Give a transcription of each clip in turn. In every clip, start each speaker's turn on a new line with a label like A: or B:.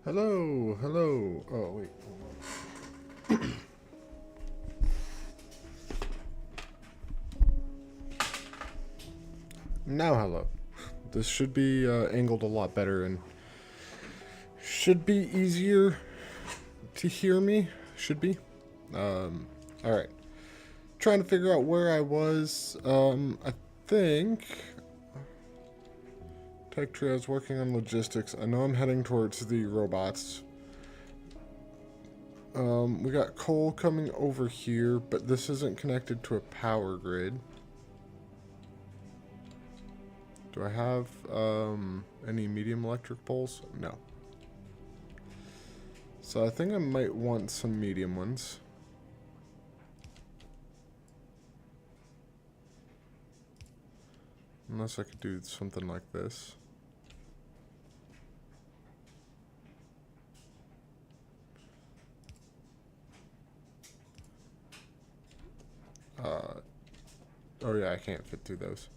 A: Hello, hello. Oh, wait. Now, hello. This should be angled a lot better and should be easier to hear me. Should be. Alright. Trying to figure out where I was. I think Factorio is working on logistics. I know I'm heading towards the robots. We got coal coming over here, but this isn't connected to a power grid. Do I have any medium electric poles? No. So I think I might want some medium ones. Unless I could do something like this. Oh yeah, I can't fit through those.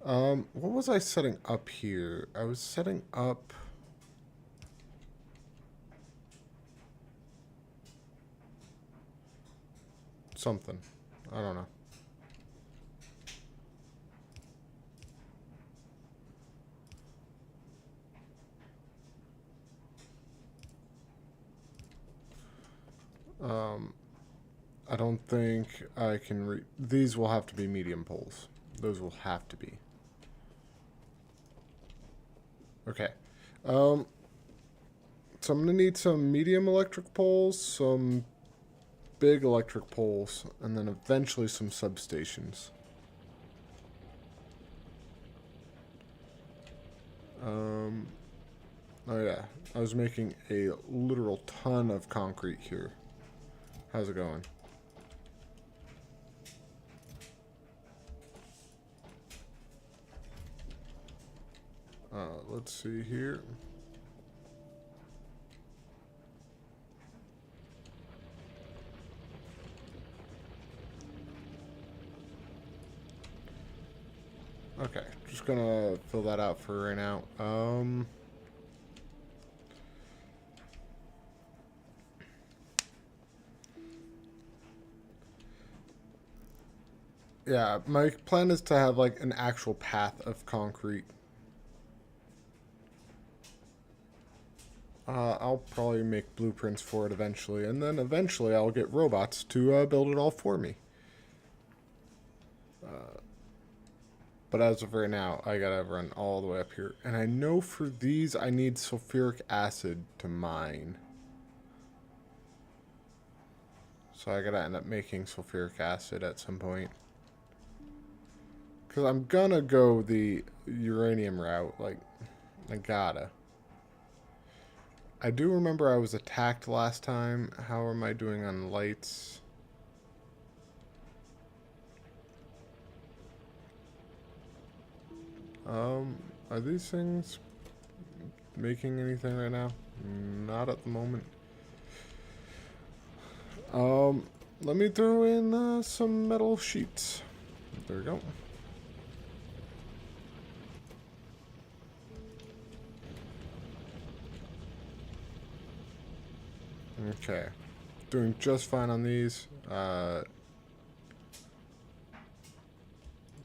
A: What was I setting up here? I was setting up... something. I don't know. I don't think I can these will have to be medium poles. Those will have to be. Okay. So I'm gonna need some medium electric poles, some big electric poles, and then eventually some substations. Oh yeah, I was making a literal ton of concrete here. How's it going? Let's see here. Okay, just gonna fill that out for right now. Yeah, my plan is to have like an actual path of concrete. I'll probably make blueprints for it eventually, and then eventually I'll get robots to build it all for me. But as of right now, I gotta run all the way up here. And I know for these, I need sulfuric acid to mine. So I gotta end up making sulfuric acid at some point. Because I'm gonna go the uranium route. Like, I gotta. I do remember I was attacked last time. How am I doing on lights? Are these things making anything right now? Not at the moment. Let me throw in some metal sheets. There we go. Okay. Doing just fine on these. Let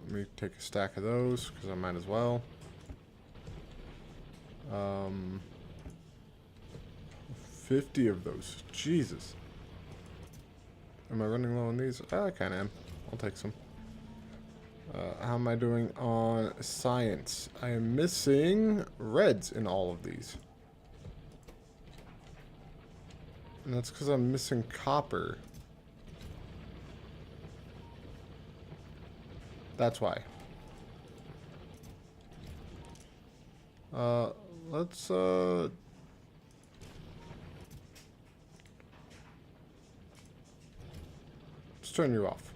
A: me take a stack of those, because I might as well. 50 of those. Jesus. Am I running low on these? I kind of am. I'll take some. How am I doing on science? I am missing reds in all of these. And that's because I'm missing copper. That's why. Let's turn you off.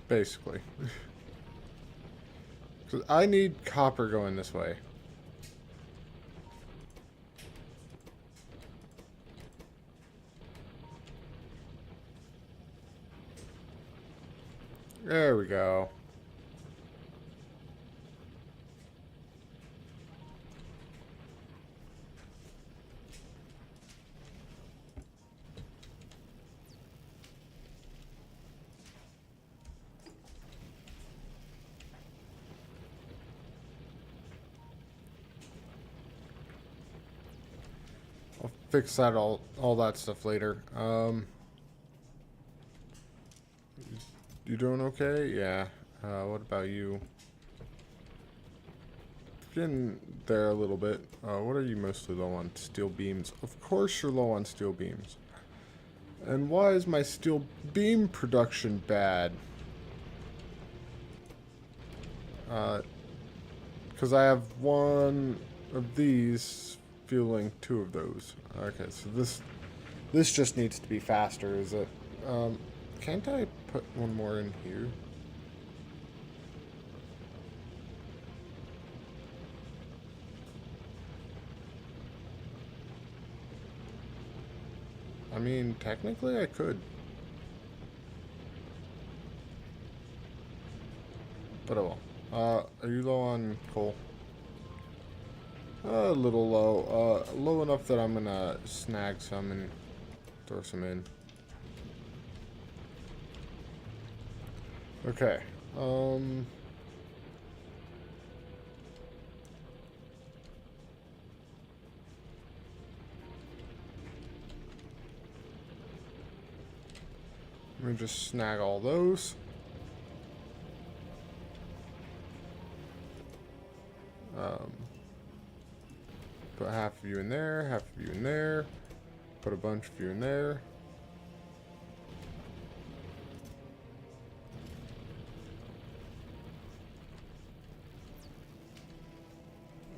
A: Basically. Because I need copper going this way. There we go. I'll fix that all that stuff later. You doing okay? Yeah. What about you? Getting there a little bit. What are you mostly low on? Steel beams. Of course you're low on steel beams. And why is my steel beam production bad? Because I have one of these fueling two of those. Okay, so this just needs to be faster, is it? Can't I put one more in here? I mean, technically I could. But oh well. Are you low on coal? A little low. Low enough that I'm gonna snag some and throw some in. Okay. Let me just snag all those. Put half of you in there, half of you in there. Put a bunch of you in there.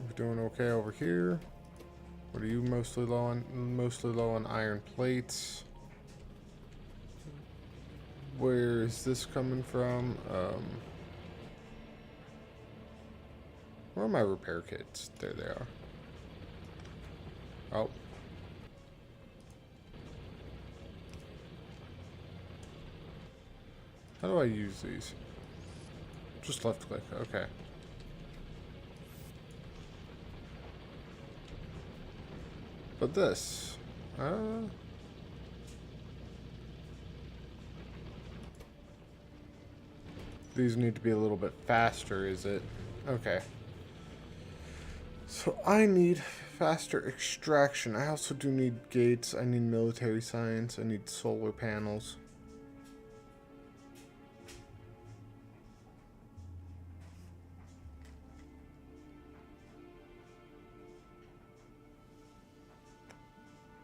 A: We're doing okay over here. What are you mostly low on? Mostly low on iron plates. Where is this coming from? Where are my repair kits? There they are. Oh. How do I use these? Just left click. Okay. But this. These need to be a little bit faster, is it? Okay. So I need faster extraction. I also do need gates. I need military science. I need solar panels.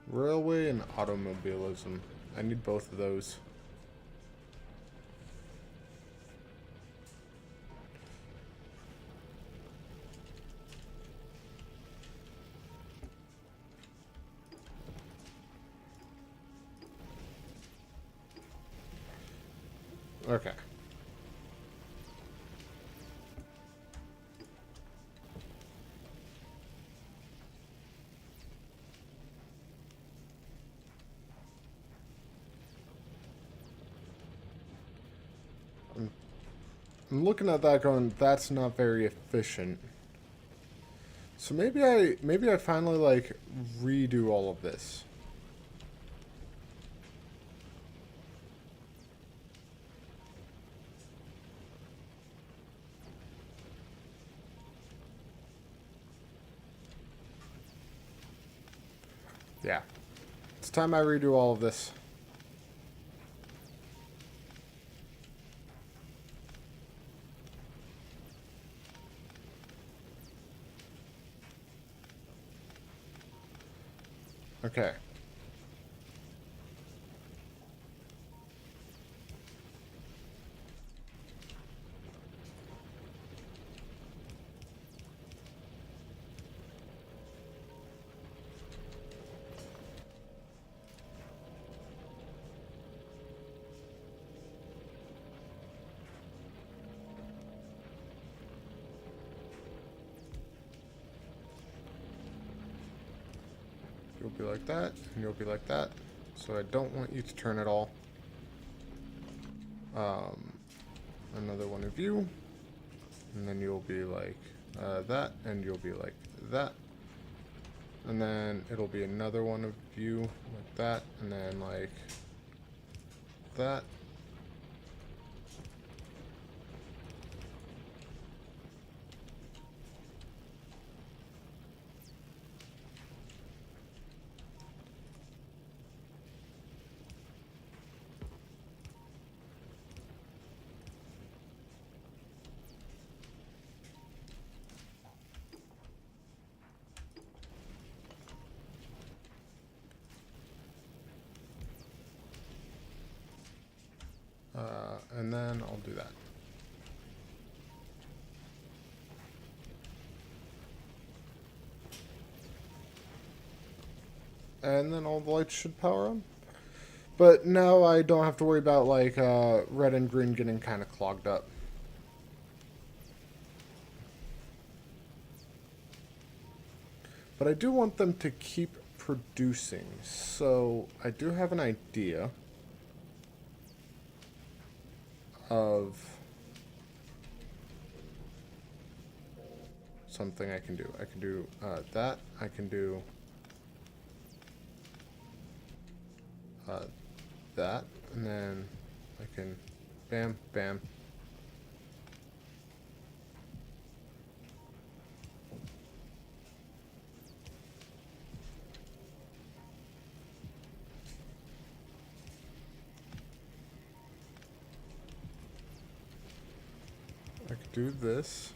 A: Railway and automobilism. I need both of those. Okay. I'm looking at that going, that's not very efficient. So maybe I finally like redo all of this. Yeah. It's time I redo all of this. Okay. You'll be like that, and you'll be like that. So I don't want you to turn at all. Another one of you. And then you'll be like that, and you'll be like that. And then it'll be another one of you like that, and then like that. and then I'll do that. And then all the lights should power on. But now I don't have to worry about, like, red and green getting kind of clogged up. But I do want them to keep producing. So I do have an idea of something I can do. I can do that. I can do that. And then I can bam, bam. I could do this.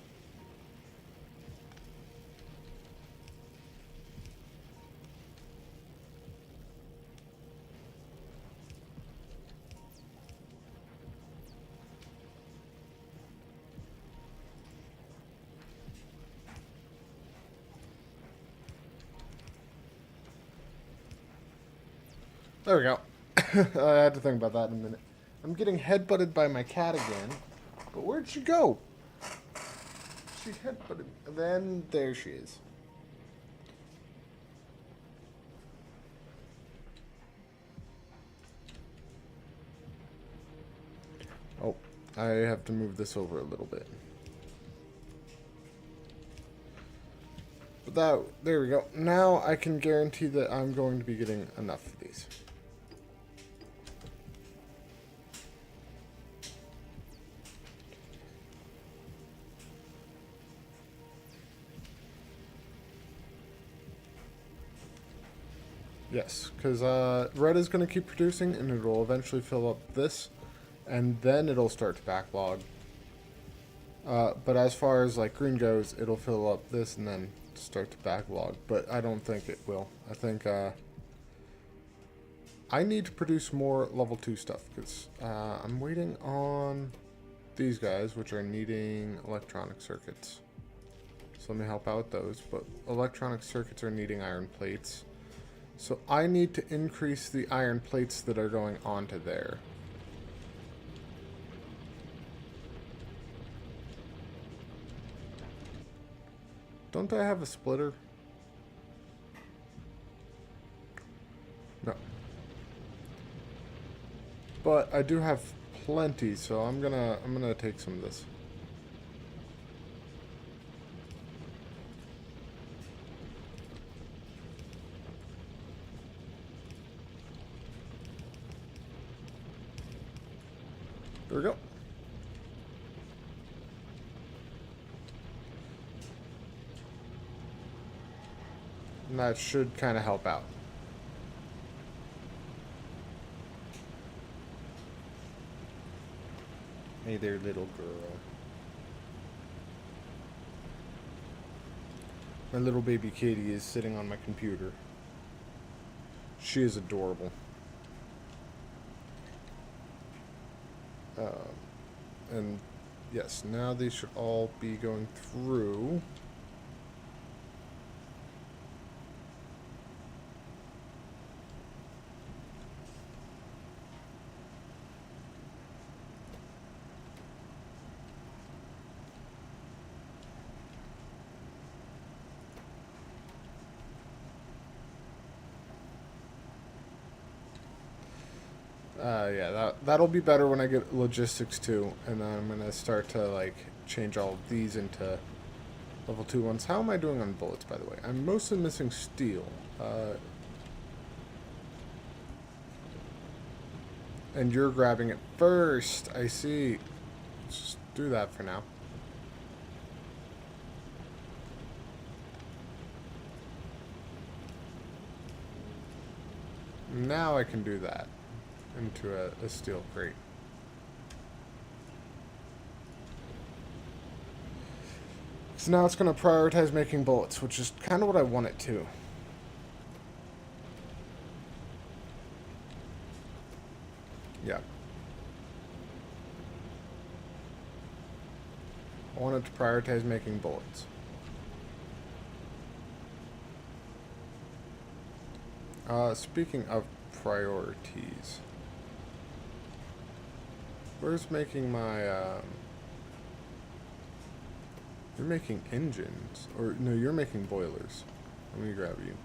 A: There we go. I had to think about that in a minute. I'm getting headbutted by my cat again. But where'd she go? She headbutted. Then there she is. Oh, I have to move this over a little bit. But there we go. Now I can guarantee that I'm going to be getting enough of these. Yes, because red is going to keep producing, and it'll eventually fill up this, and then it'll start to backlog. But as far as like green goes, it'll fill up this and then start to backlog. But I don't think it will. I think I need to produce more level 2 stuff, because I'm waiting on these guys, which are needing electronic circuits. So let me help out with those. But electronic circuits are needing iron plates. So I need to increase the iron plates that are going onto there. Don't I have a splitter? No. But I do have plenty, so I'm gonna take some of this. There we go. And that should kind of help out. Hey there, little girl. My little baby Katie is sitting on my computer. She is adorable. And yes, now these should all be going through. Yeah, that'll be better when I get logistics too, and then I'm gonna start to like change all of these into level 2 ones. How am I doing on bullets, by the way? I'm mostly missing steel. And you're grabbing it first. I see. Let's just do that for now. Now I can do that into a steel crate. So now it's going to prioritize making bullets, which is kind of what I want it to. Yeah. I wanted to prioritize making bullets. Speaking of priorities, where's making my, you're making engines, or no, you're making boilers. Let me grab you.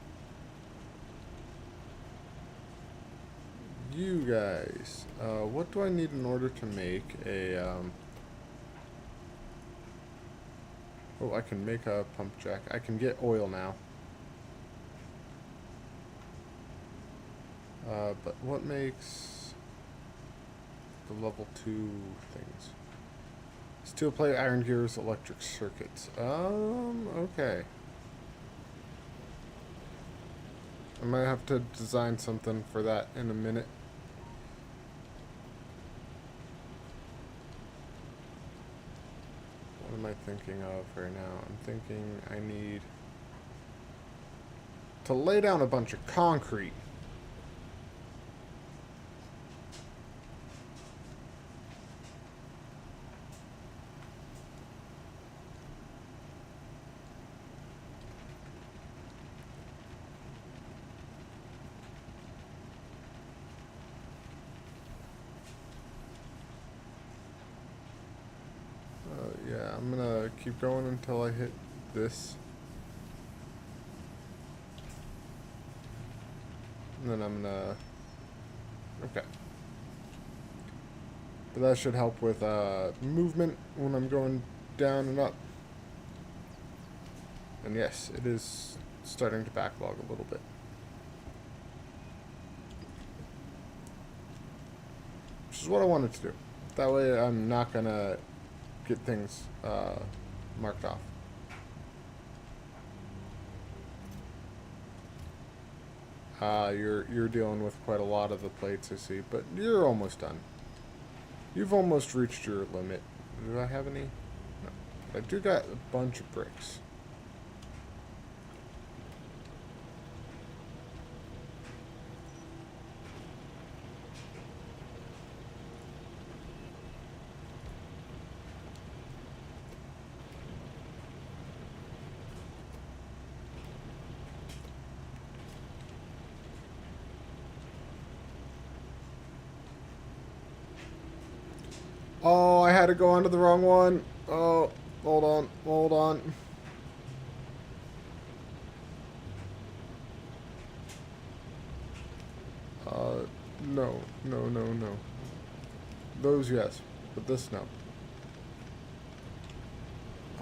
A: You guys, what do I need in order to make a, oh, I can make a pump jack. I can get oil now. But what makes the level 2 things? Steel plate, iron gears, electric circuits. Okay. I might have to design something for that in a minute. What am I thinking of right now? I'm thinking I need to lay down a bunch of concrete. Yeah, I'm gonna keep going until I hit this. And then I'm gonna... Okay. But that should help with movement when I'm going down and up. And yes, it is starting to backlog a little bit. Which is what I wanted to do. That way I'm not gonna get things marked off. You're dealing with quite a lot of the plates, I see, but you're almost done. You've almost reached your limit. Do I have any? No. I do got a bunch of bricks. Oh, I had to go onto the wrong one. Oh, hold on, hold on. No, no, no, no. Those, yes, but this, no.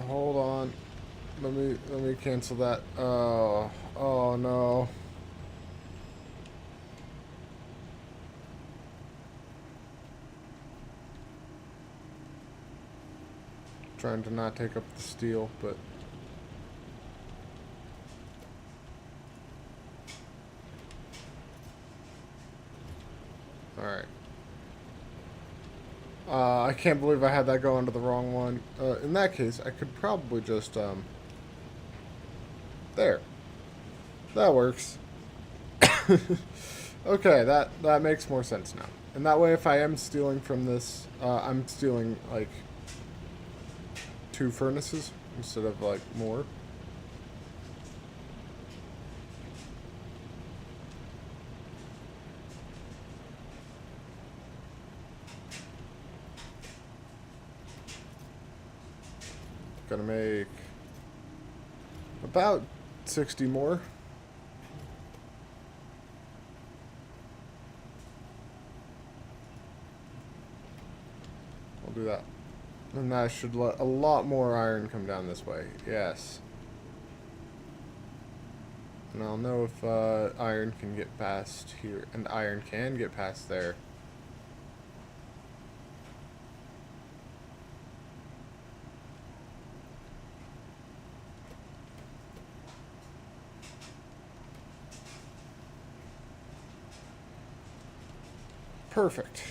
A: Hold on. Let me cancel that. Oh, oh no. Trying to not take up the steel, but alright. I can't believe I had that go onto the wrong one. In that case, I could probably just, there. That works. Okay, that makes more sense now. And that way, if I am stealing from this, I'm stealing, like, 2 furnaces instead of, like, more. Gonna make about 60 more. I'll do that. And that should let a lot more iron come down this way. Yes. And I'll know if iron can get past here. And iron can get past there. Perfect.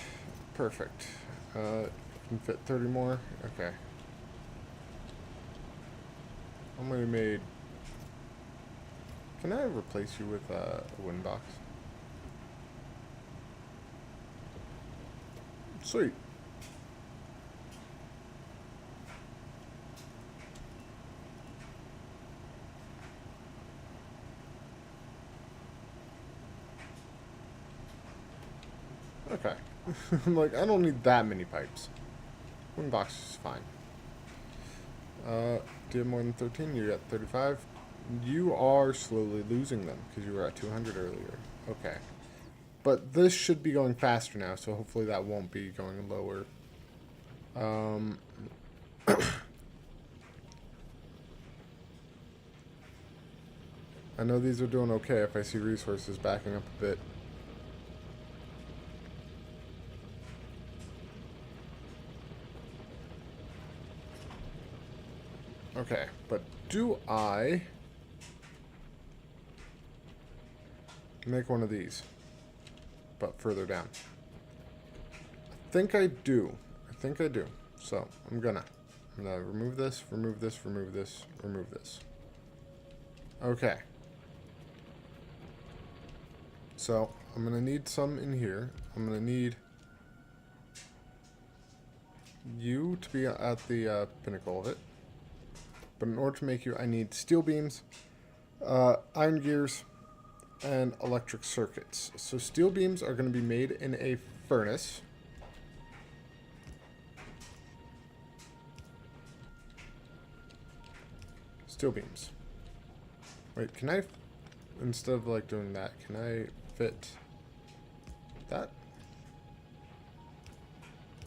A: Perfect. Can fit 30 more? Okay. How many made? Can I replace you with a wind box? Sweet. Okay. I'm like, I don't need that many pipes. One box is fine. Do you have more than 13? You're at 35. You are slowly losing them because you were at 200 earlier. Okay. But this should be going faster now, so hopefully that won't be going lower. I know these are doing okay if I see resources backing up a bit. Okay, but do I make one of these, but further down? I think I do. I think I do. So I'm gonna remove this, remove this, remove this, remove this. Okay. So I'm gonna need some in here. I'm gonna need you to be at the pinnacle of it. But in order to make you, I need steel beams, iron gears, and electric circuits. So steel beams are going to be made in a furnace. Steel beams. Wait, can I, instead of like doing that, can I fit that?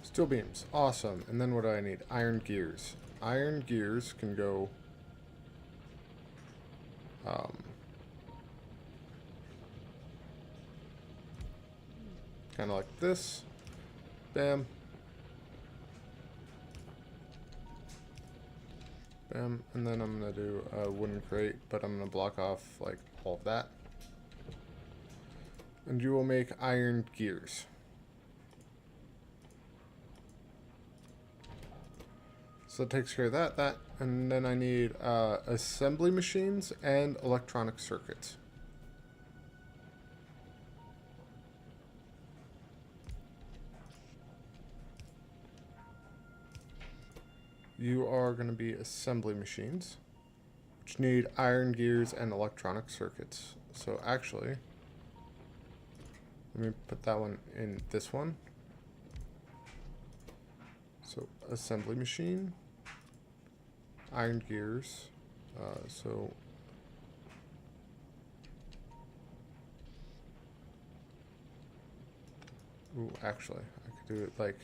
A: Steel beams. Awesome. And then what do I need? Iron gears. Iron gears can go kind of like this. Bam. Bam. And then I'm going to do a wooden crate, but I'm going to block off like all of that. And you will make iron gears. So that takes care of that, and then I need assembly machines and electronic circuits. You are going to be assembly machines, which need iron gears and electronic circuits. So actually, let me put that one in this one. So assembly machine. Iron gears, ooh, actually, I could do it like,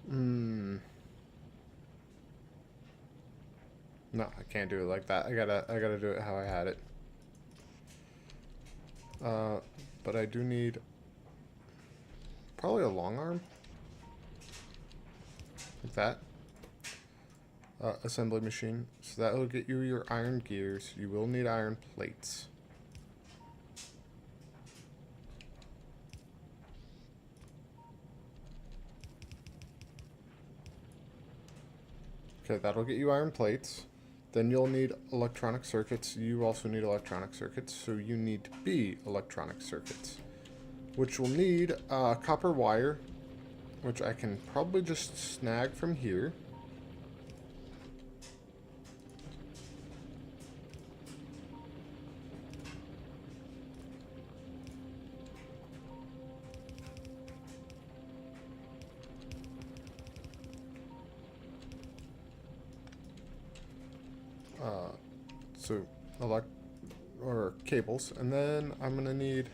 A: no, I can't do it like that. I gotta do it how I had it. But I do need probably a long arm. Like that. Assembly machine. So that will get you your iron gears. You will need iron plates. Okay, that'll get you iron plates. Then you'll need electronic circuits. You also need electronic circuits, so you need to be electronic circuits. Which will need copper wire, which I can probably just snag from here. So, cables, and then I'm gonna need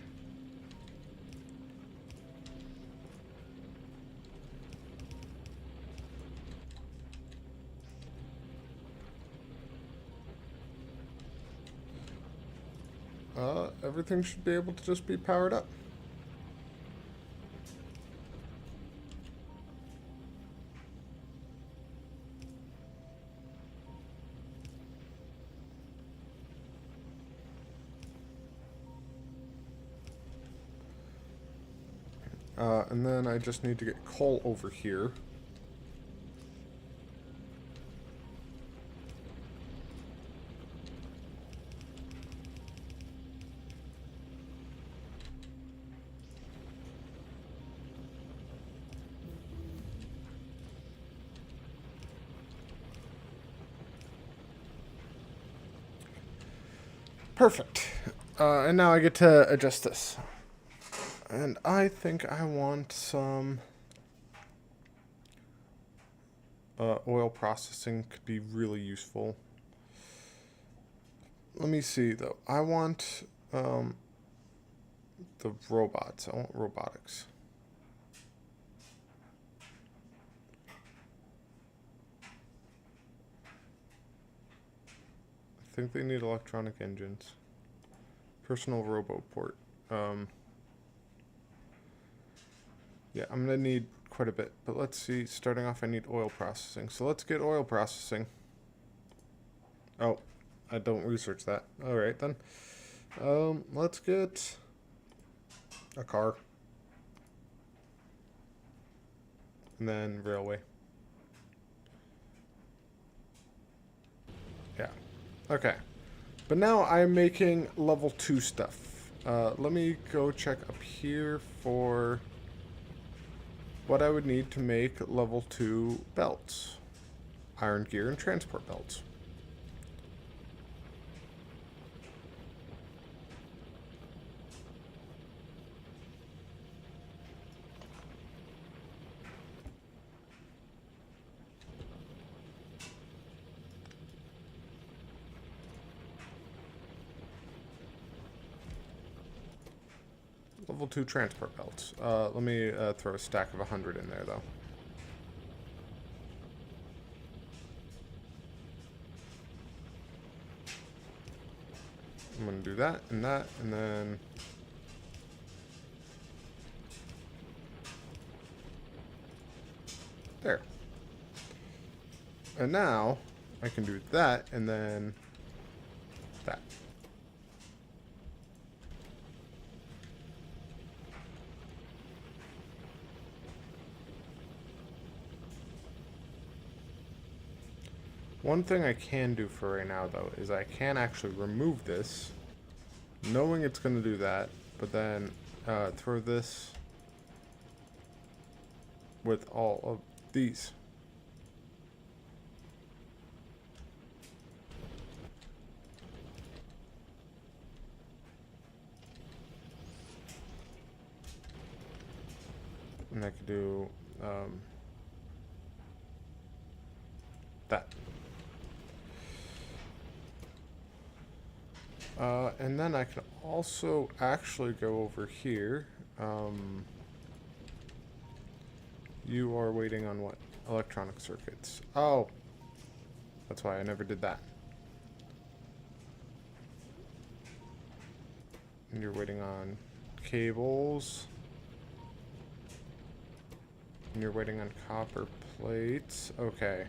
A: everything should be able to just be powered up. And then I just need to get coal over here. Perfect. And now I get to adjust this. And I think I want some oil processing. Could be really useful. Let me see though. I want the robots. I want robotics. I think they need electronic engines. Personal roboport. Yeah, I'm gonna need quite a bit, but let's see. Starting off, I need oil processing. So let's get oil processing. Oh, I don't research that. All right then. Let's get a car, and then railway. Yeah. Okay. But now I'm making level 2 stuff. Let me go check up here for what I would need to make level 2 belts. Iron gear and transport belts. Level 2 transport belts. Let me throw a stack of 100 in there, though. I'm going to do that, and then... There. And now, I can do that, and then... that. One thing I can do for right now, though, is I can actually remove this, knowing it's going to do that, but then throw this with all of these. And I could do that. And then I can also actually go over here. You are waiting on what? Electronic circuits. Oh! That's why I never did that. And you're waiting on cables. And you're waiting on copper plates. Okay.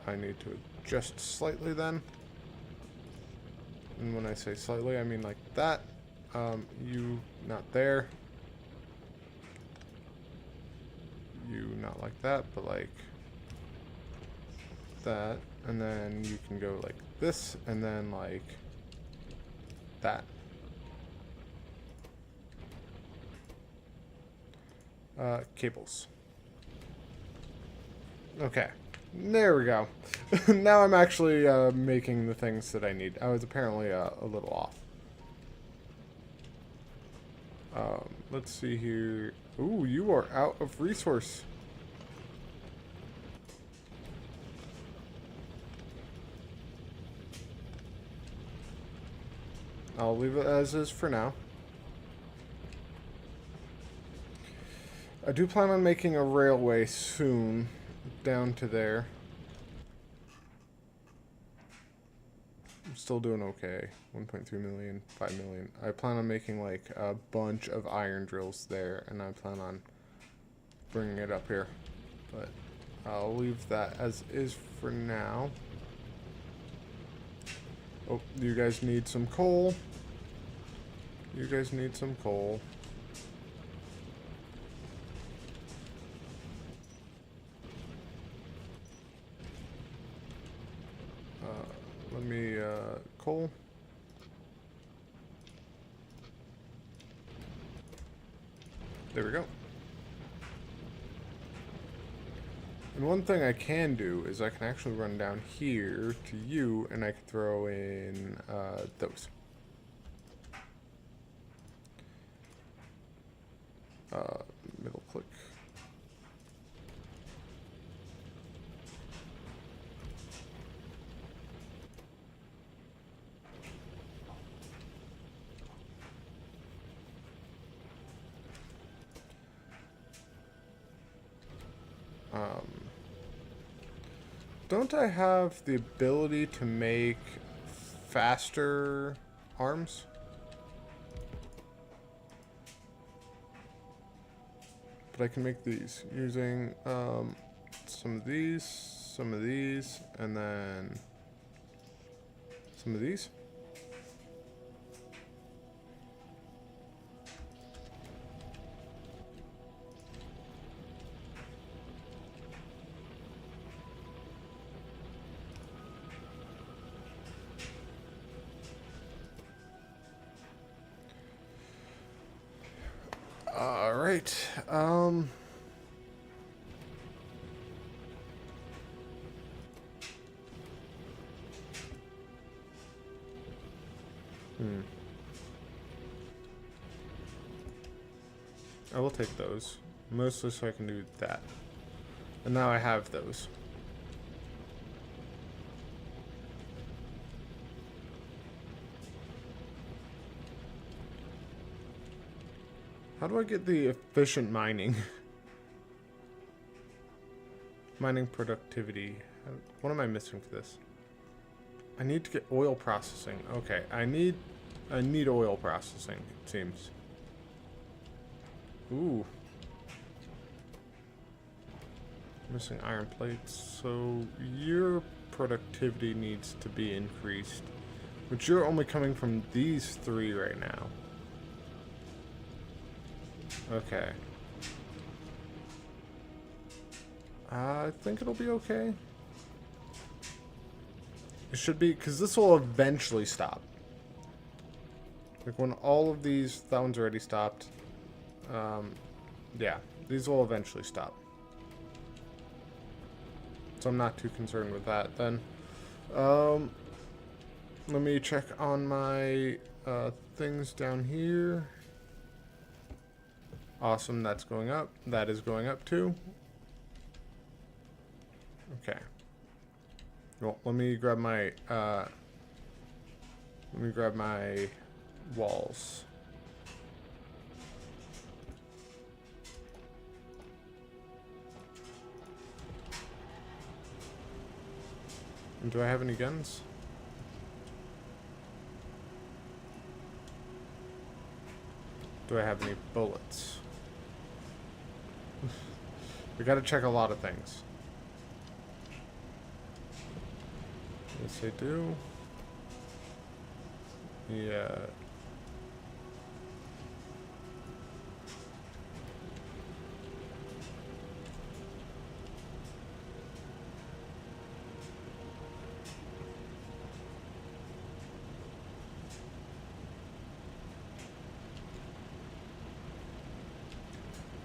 A: I need to adjust slightly then. And when I say slightly, I mean like that. You not there. You not like that, but like that. And then you can go like this, and then like that. Cables. Okay. There we go. Now I'm actually making the things that I need. I was apparently a little off. Let's see here. Ooh, you are out of resource. I'll leave it as is for now. I do plan on making a railway soon down to there. I'm still doing okay. 1.3 million, 5 million. I plan on making like a bunch of iron drills there, and I plan on bringing it up here. But I'll leave that as is for now. Oh, you guys need some coal. You guys need some coal. Let me, coal. There we go. And one thing I can do is I can actually run down here to you, and I can throw in those. Middle click. Don't I have the ability to make faster arms? But I can make these using some of these, and then some of these. All right. I will take those. Mostly so I can do that. And now I have those. How do I get the efficient mining? Mining productivity. What am I missing for this? I need to get oil processing. Okay, I need oil processing, it seems. Ooh. Missing iron plates. So your productivity needs to be increased. But you're only coming from these three right now. Okay. I think it'll be okay. It should be, because this will eventually stop. Like when all of these, that one's already stopped. Yeah, these will eventually stop. So I'm not too concerned with that then. Let me check on my things down here. Awesome, that's going up. That is going up too. Okay. Well, let me grab my walls. And do I have any guns? Do I have any bullets? We gotta check a lot of things. Yes, I do. Yeah.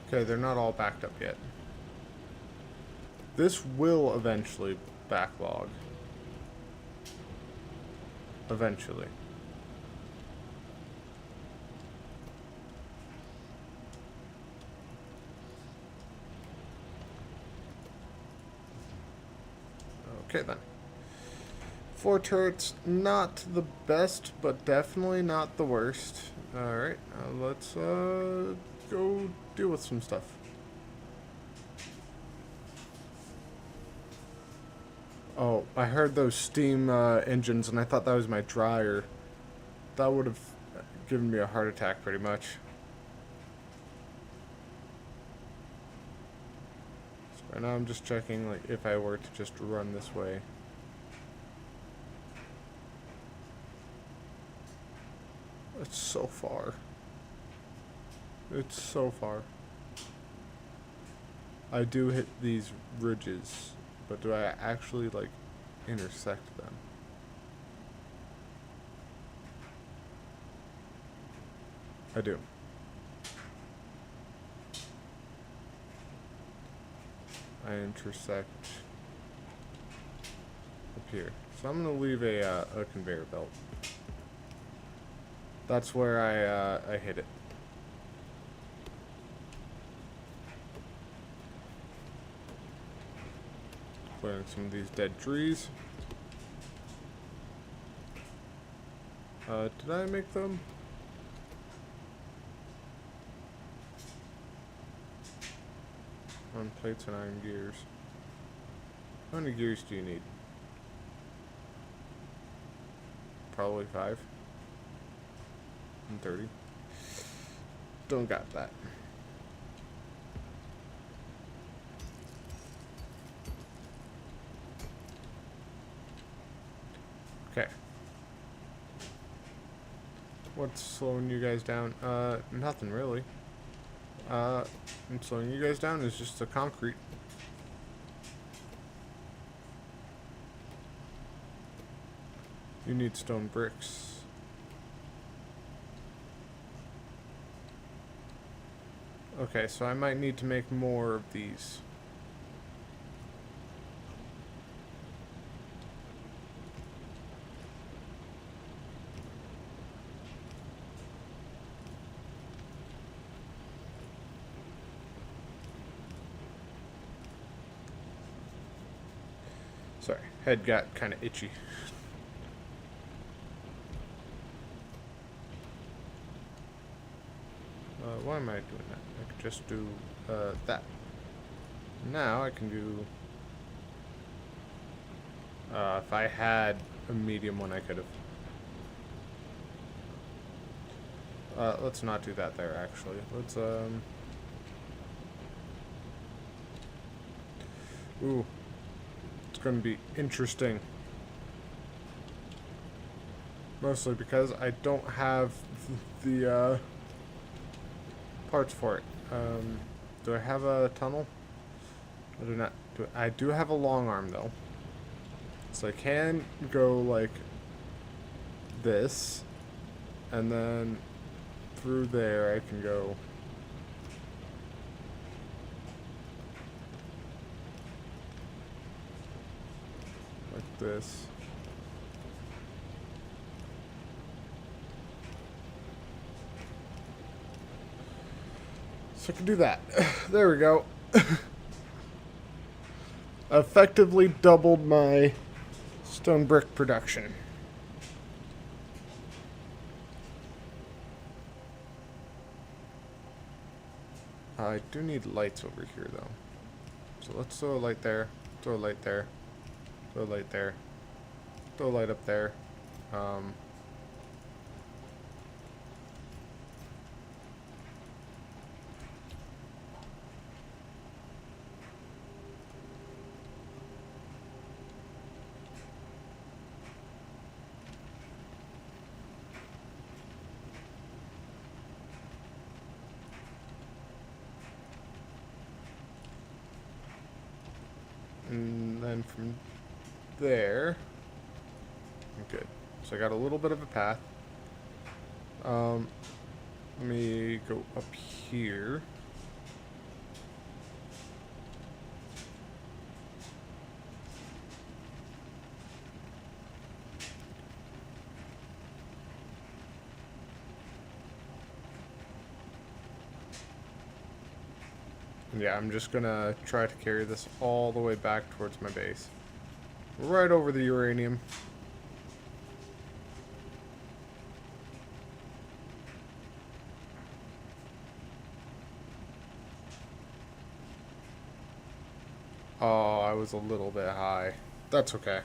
A: Okay, they're not all backed up yet. This will eventually backlog. Eventually. Okay then. 4 turrets, not the best, but definitely not the worst. Alright, let's go deal with some stuff. Oh, I heard those steam engines and I thought that was my dryer. That would have given me a heart attack pretty much. So right now I'm just checking like if I were to just run this way. It's so far. It's so far. I do hit these ridges, but do I actually like intersect them? I do. I intersect up here. So I'm gonna leave a conveyor belt. That's where I hit it. Clearing some of these dead trees. Did I make them? On plates and iron gears. How many gears do you need? Probably 5. And 30. Don't got that. Okay. What's slowing you guys down? Nothing really. And slowing you guys down is just the concrete. You need stone bricks. Okay, so I might need to make more of these. Sorry, head got kind of itchy. Why am I doing that? I could just do that. Now I can do... if I had a medium one, I could have. Let's not do that there, actually. Let's, Ooh. It's going to be interesting. Mostly because I don't have the, parts for it. Do I have a tunnel? I do not. I do have a long arm, though. So I can go, like, this. And then through there I can go... like this. So I can do that. There we go. Effectively doubled my stone brick production. I do need lights over here, though. So let's throw a light there, throw a light there, throw a light there, throw a light up there. And then from there, I'm good. So I got a little bit of a path. Let me go up here. Yeah, I'm just gonna try to carry this all the way back towards my base. Right over the uranium. Oh, I was a little bit high. That's okay.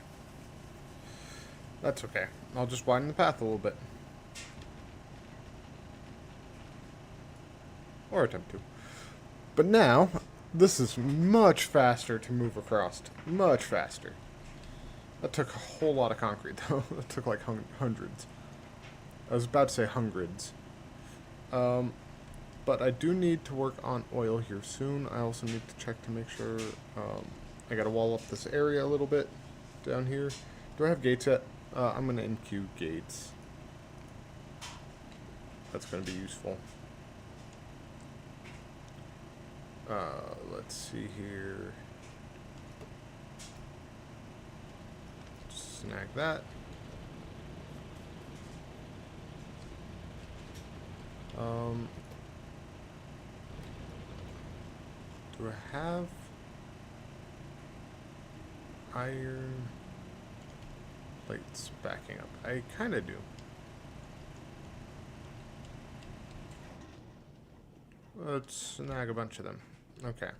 A: That's okay. I'll just widen the path a little bit. Or attempt to. But now, this is much faster to move across. Much faster. That took a whole lot of concrete, though. That took like hundreds. I was about to say hundreds. But I do need to work on oil here soon. I also need to check to make sure... I gotta wall up this area a little bit down here. Do I have gates yet? I'm gonna NQ gates. That's gonna be useful. Let's see here. snag that. Do I have iron plates backing up? I kind of do. Let's snag a bunch of them. Okay.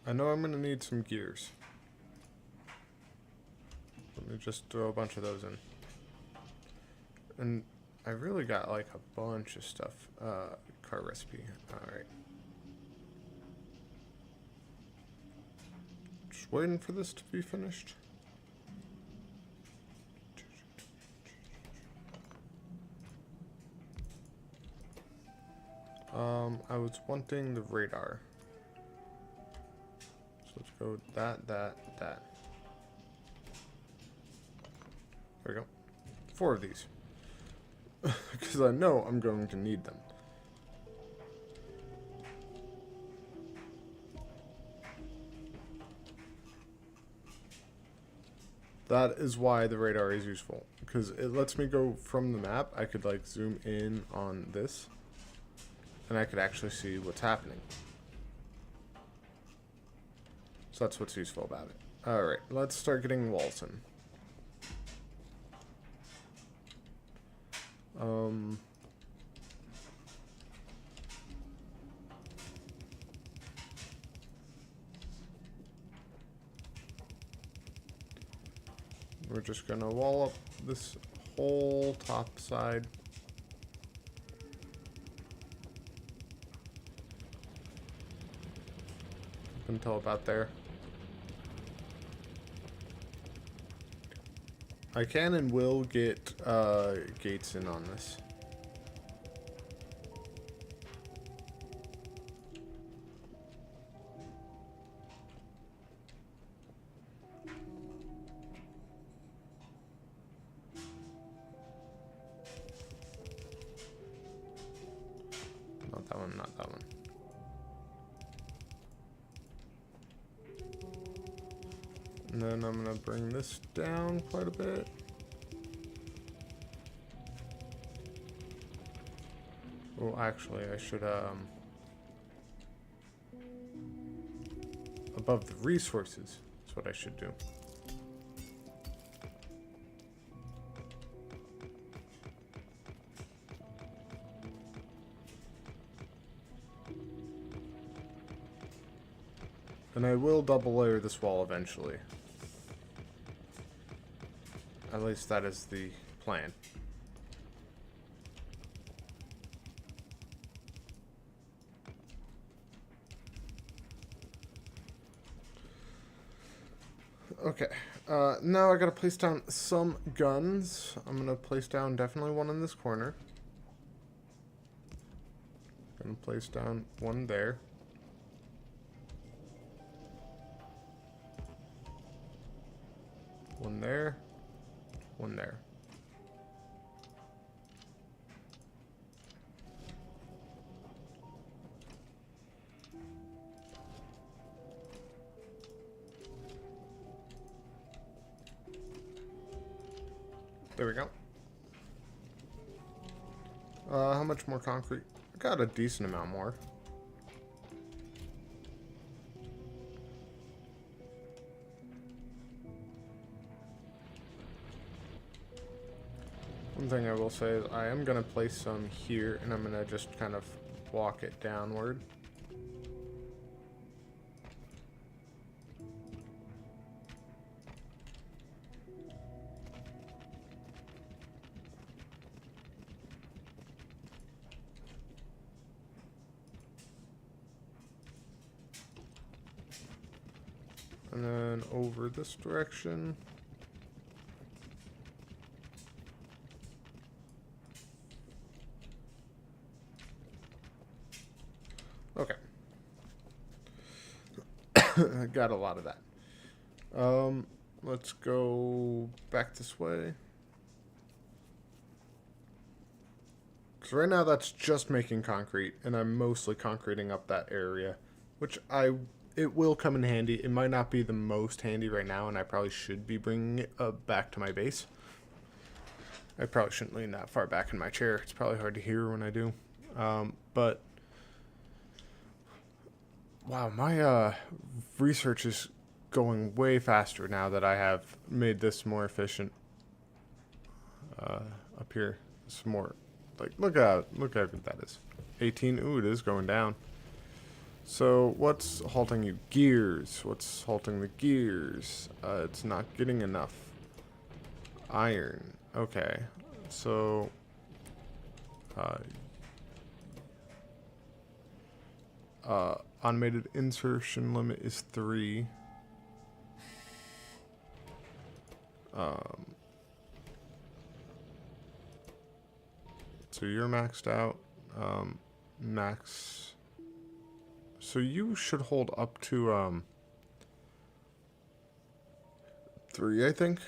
A: I know I'm going to need some gears. Let me just throw a bunch of those in. And I really got like a bunch of stuff. Car recipe. Alright. Just waiting for this to be finished. I was wanting the radar. So let's go that. There we go. 4 of these. Because I know I'm going to need them. That is why the radar is useful. Because it lets me go from the map. I could like zoom in on this. And I could actually see what's happening. So that's what's useful about it. Alright, let's start getting walls in. We're just gonna wall up this whole top side. Up until about there. I can and will get gates in on this. Not that one, not that one. And then I'm gonna bring this down quite a bit. Oh, actually, I should, above the resources is what I should do. And I will double layer this wall eventually. At least that is the plan. Okay, now I gotta place down some guns. I'm gonna place down definitely one in this corner. Gonna place down one there. One there. One there. There we go. How much more concrete? I got a decent amount more. One thing I will say is I am going to place some here, and I'm going to just kind of walk it downward. And then over this direction. Okay. I got a lot of that. Let's go back this way. Because right now that's just making concrete, and I'm mostly concreting up that area, which it will come in handy. It might not be the most handy right now, and I probably should be bringing it back to my base. I probably shouldn't lean that far back in my chair. It's probably hard to hear when I do. But wow, my research is going way faster now that I have made this more efficient. Up here, it's more like look how good that is. 18. Ooh, it is going down. So what's halting you? Gears. What's halting the gears? It's not getting enough iron. Okay, so automated insertion limit is 3. So you're maxed out. Max. So you should hold up to 3, I think.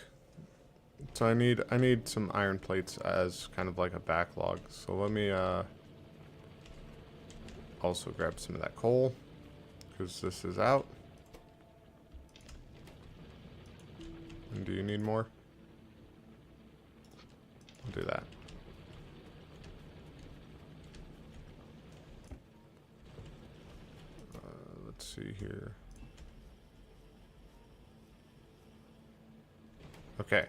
A: So I need some iron plates as kind of like a backlog. So let me also grab some of that coal, because this is out. And do you need more? I'll do that. Let's see here. Okay.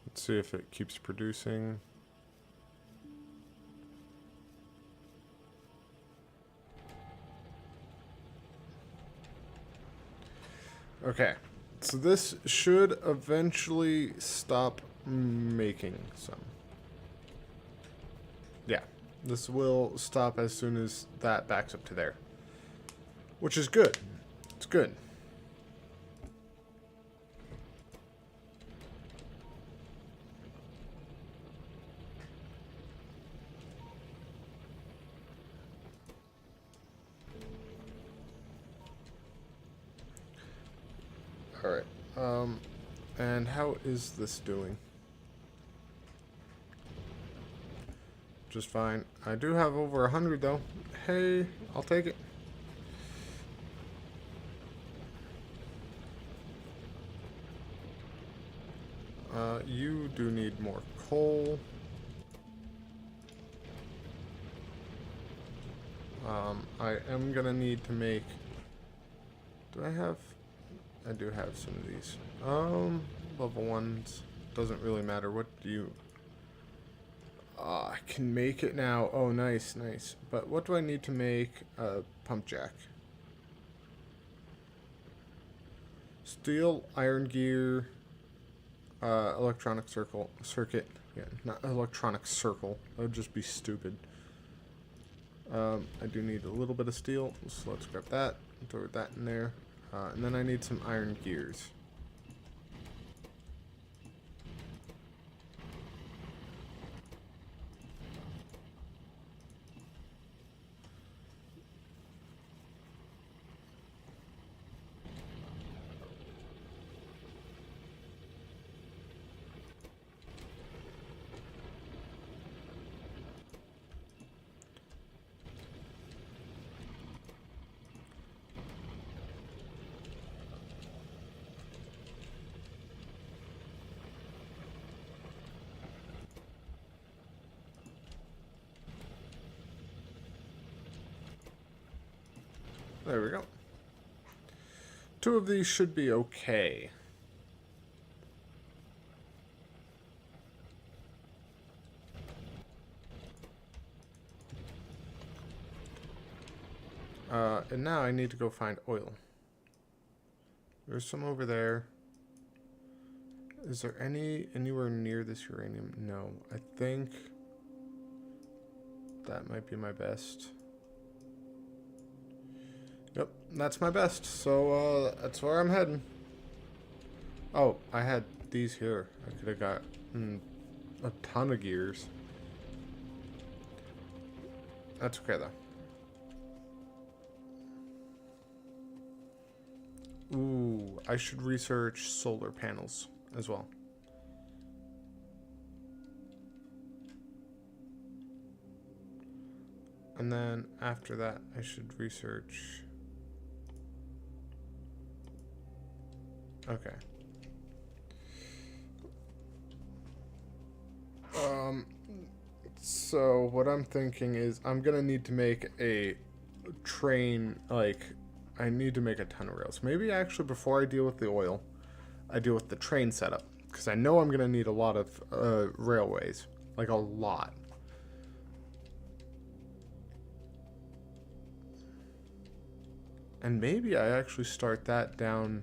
A: Let's see if it keeps producing. Okay, so this should eventually stop making some. Yeah, this will stop as soon as that backs up to there, which is good. It's good. Alright, and how is this doing? Just fine. I do have over 100 though. Hey, I'll take it. You do need more coal. I am gonna need to make... Do I have... I do have some of these. Level 1s. Doesn't really matter. What do you... I can make it now. Oh, nice, nice. But what do I need to make a pump jack? Steel, iron gear, electronic circuit. Yeah, not electronic circle. That would just be stupid. I do need a little bit of steel, so let's grab that. Throw that in there. And then I need some iron gears. There we go. 2 of these should be okay. And now I need to go find oil. There's some over there. Is there anywhere near this uranium? No. I think that might be my best. Yep, that's my best. So, that's where I'm heading. Oh, I had these here. I could have got a ton of gears. That's okay, though. Ooh, I should research solar panels as well. And then after that, I should research... Okay. So what I'm thinking is I'm gonna need to make a train, like, I need to make a ton of rails. Maybe actually before I deal with the oil, I deal with the train setup. Because I know I'm gonna need a lot of railways. Like, a lot. And maybe I actually start that down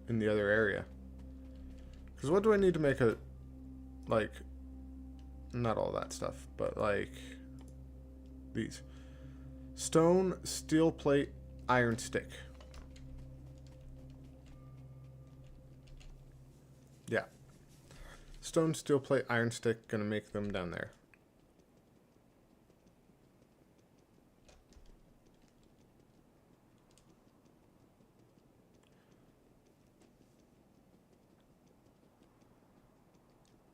A: in the other area. Because what do I need to make a, like, not all that stuff, but like these. Stone, steel plate, iron stick. Yeah. Stone, steel plate, iron stick, gonna make them down there.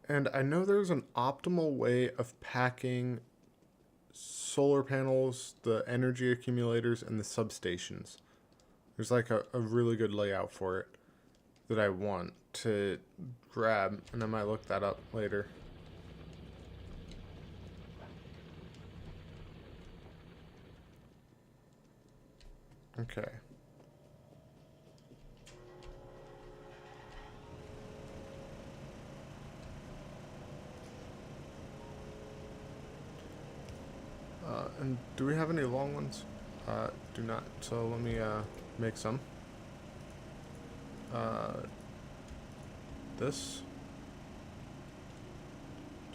A: And I know there's an optimal way of packing solar panels, the energy accumulators, and the substations. There's like a really good layout for it that I want to grab, and I might look that up later. Okay. And do we have any long ones? Do not. So let me make some. This.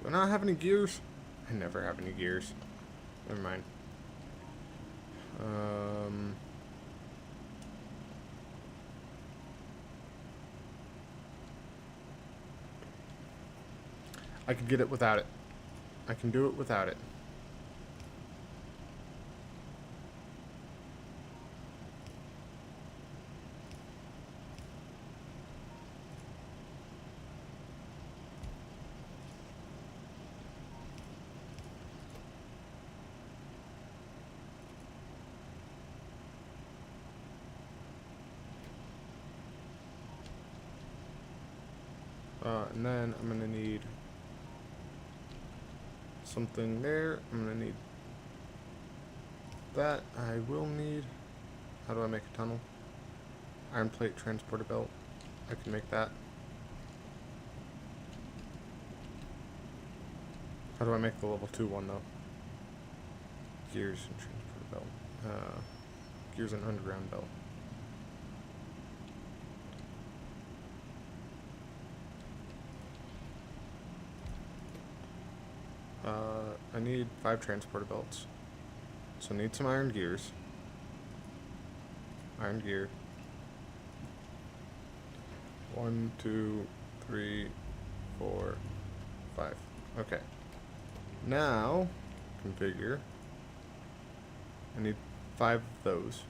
A: Do I not have any gears? I never have any gears. Never mind. I could get it without it. I can do it without it. And then I'm gonna need something there. I'm gonna need that. I will need... How do I make a tunnel? Iron plate transporter belt. I can make that. How do I make the level 2 one though? Gears and transporter belt. Gears and underground belt. I need 5 transporter belts. So I need some iron gears. Iron gear. 1, 2, 3, 4, 5. Okay. Now, configure. I need 5 of those.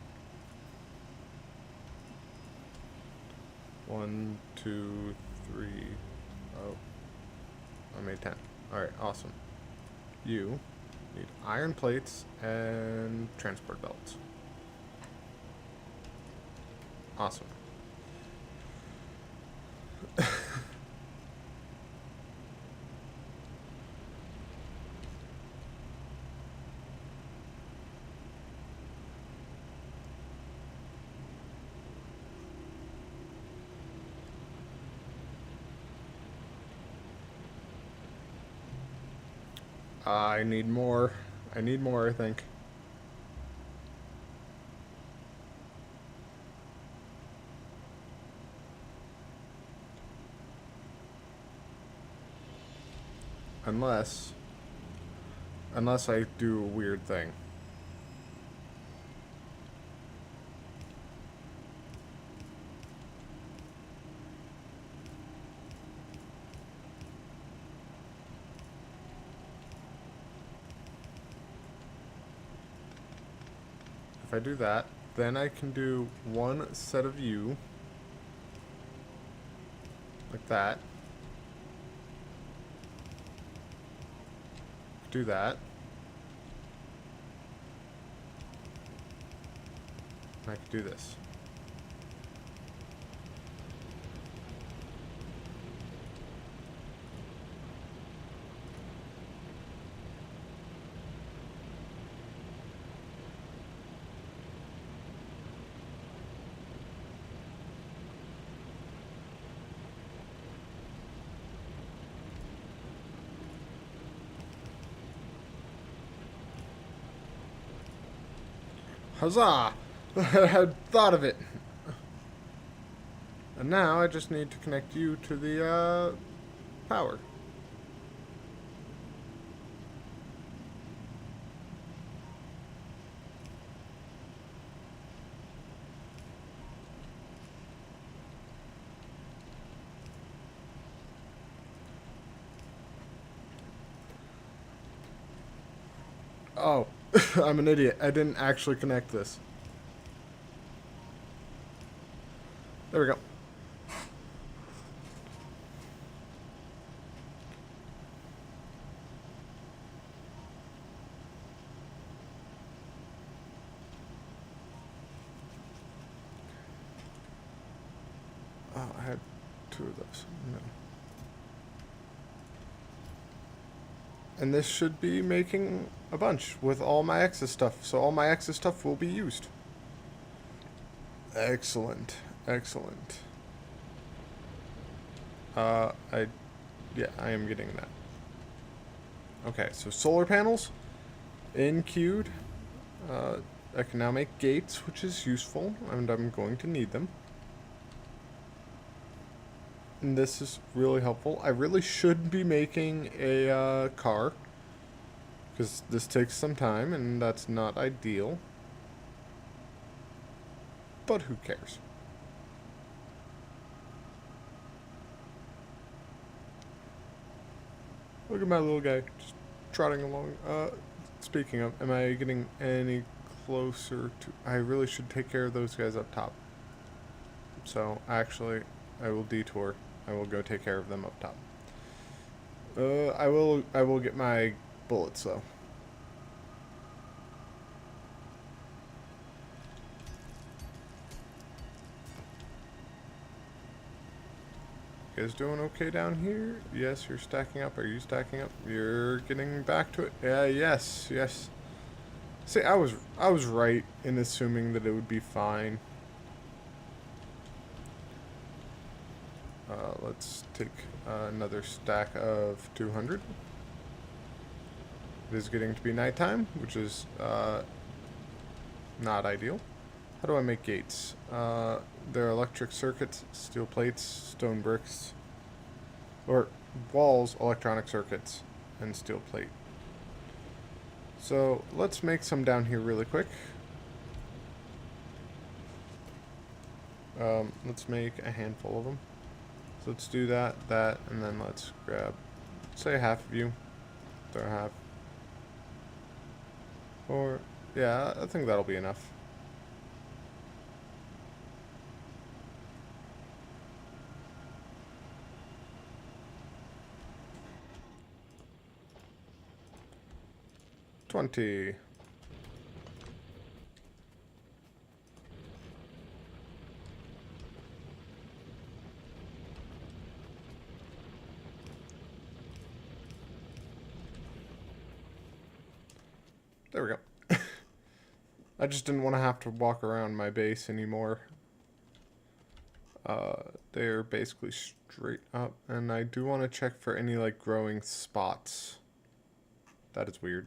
A: 1, 2, 3. Oh. I made 10. Alright, awesome. You need iron plates and transport belts. Awesome. I need more. I need more, I think. Unless I do a weird thing. if I do that, then I can do one set of you. Like that. Do that. I can do this. Huzzah! I had thought of it. And now I just need to connect you to the power. Oh, I'm an idiot. I didn't actually connect this. There we go. Oh, I had two of those. No. And this should be making a bunch with all my excess stuff. So all my excess stuff will be used. Excellent. Excellent. Yeah, I am getting that. Okay, so solar panels in queued. I can now make gates, which is useful, and I'm going to need them. And this is really helpful. I really should be making a car, because this takes some time, and that's not ideal. But who cares? Look at my little guy, just trotting along. Speaking of, am I getting any closer to... I really should take care of those guys up top. So, actually, I will detour. I will go take care of them up top. I will get my bullets, though. You guys doing okay down here? Yes, you're stacking up. Are you stacking up? You're getting back to it. Yeah, yes, yes. See, I was right in assuming that it would be fine. Let's take another stack of 200. It is getting to be nighttime, which is not ideal. How do I make gates? There are electric circuits, steel plates, stone bricks, or walls, electronic circuits, and steel plate. So let's make some down here really quick. Let's make a handful of them. So let's do that, and then let's grab, say, half of you. Throw half. Or, yeah, I think that'll be enough. $20. There we go. I just didn't want to have to walk around my base anymore. They're basically straight up, and I do want to check for any, like, growing spots. That is weird.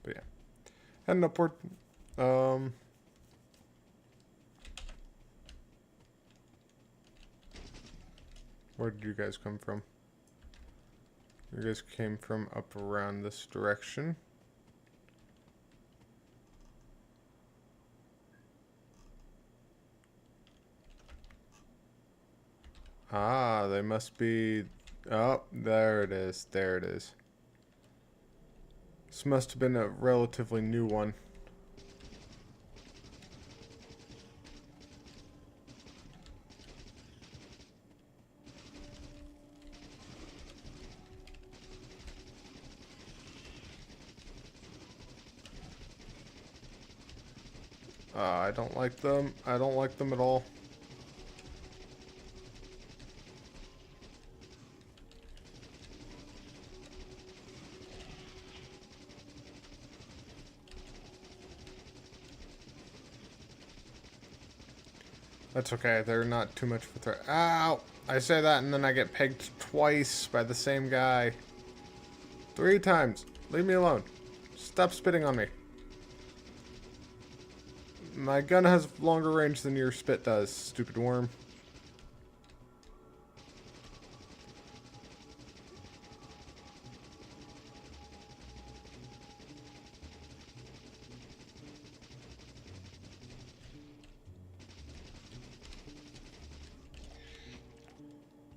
A: But yeah. Heading upward. Where did you guys come from? You guys came from up around this direction. Ah, they must be... Oh, there it is. There it is. This must have been a relatively new one. I don't like them. I don't like them at all. That's okay. They're not too much of a threat. Ow! I say that and then I get pegged twice by the same guy. 3 times. Leave me alone. Stop spitting on me. My gun has longer range than your spit does, stupid worm.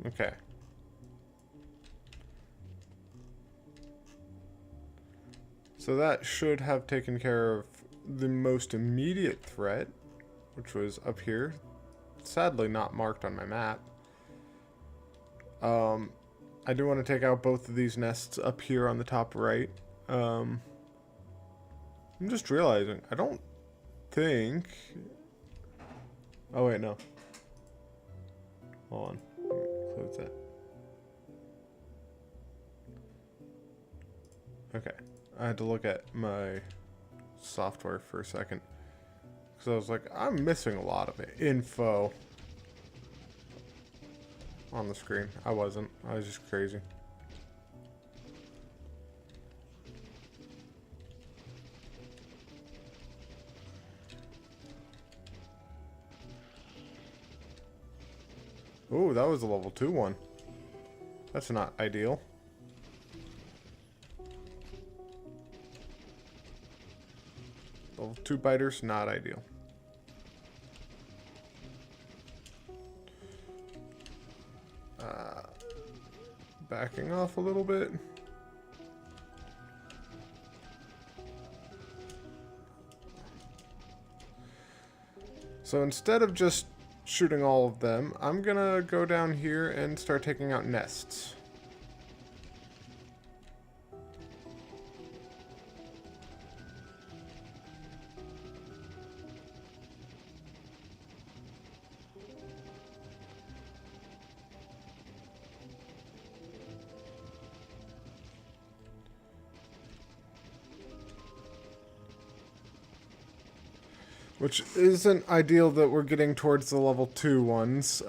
A: Okay. So that should have taken care of the most immediate threat, which was up here. Sadly not marked on my map. I do want to take out both of these nests up here on the top right. I'm just realizing, I don't think... Oh wait, no. Hold on. Let me close that. Okay. I had to look at my software for a second. Because I was like, I'm missing a lot of info on the screen. I wasn't. I was just crazy. Ooh, that was a level 2 one. That's not ideal. Level 2 biters, not ideal. Backing off a little bit. So instead of just shooting all of them, I'm gonna go down here and start taking out nests. Which isn't ideal that we're getting towards the level 2 ones.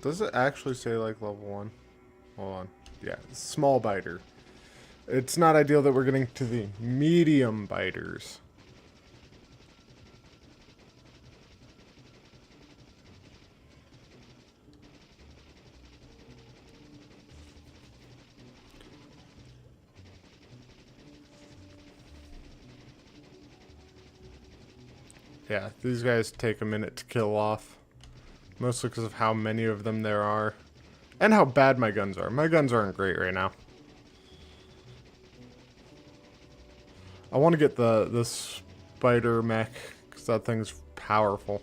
A: Does it actually say like level 1? Hold on. Yeah, small biter. It's not ideal that we're getting to the medium biters. Yeah, these guys take a minute to kill off. Mostly because of how many of them there are. And how bad my guns are. My guns aren't great right now. I want to get the spider mech, because that thing's powerful.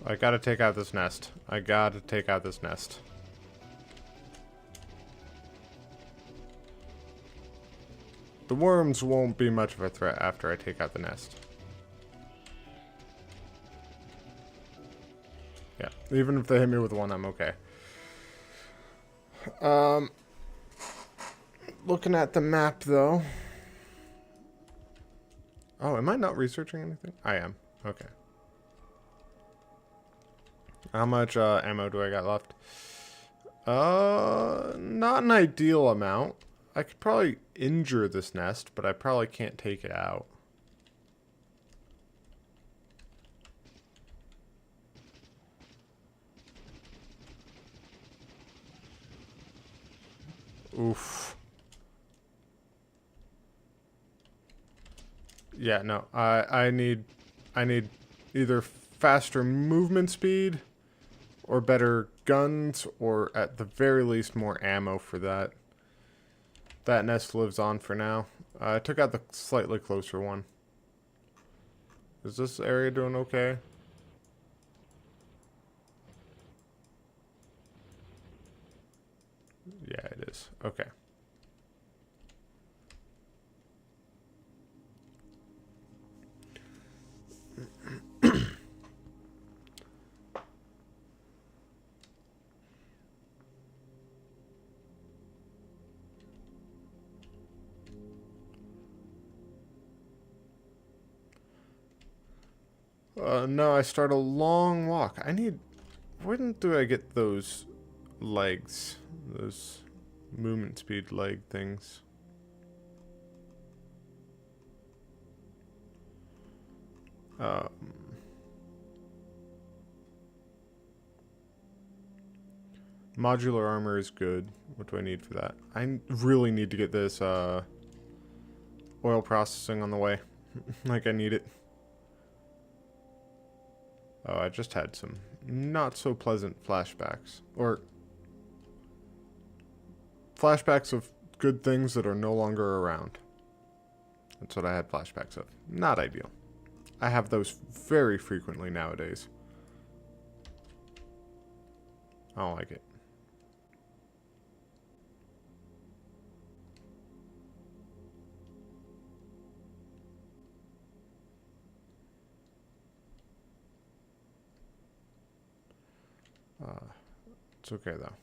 A: I gotta take out this nest. I gotta take out this nest. The worms won't be much of a threat after I take out the nest. Yeah, even if they hit me with one, I'm okay. Looking at the map, though. Oh, am I not researching anything? I am. Okay. How much ammo do I got left? Not an ideal amount. I could probably injure this nest, but I probably can't take it out. Oof. Yeah, no. I need either faster movement speed or better guns, or at the very least more ammo for that. That nest lives on for now. I took out the slightly closer one. Is this area doing okay? Yeah, it is. Okay. No, I start a long walk. I need... When do I get those legs? Those movement speed leg things. Um, modular armor is good. What do I need for that? I really need to get this oil processing on the way. Like, I need it. Oh, I just had some not so pleasant flashbacks. Or flashbacks of good things that are no longer around. That's what I had flashbacks of. Not ideal. I have those very frequently nowadays. I don't like it. It's okay though.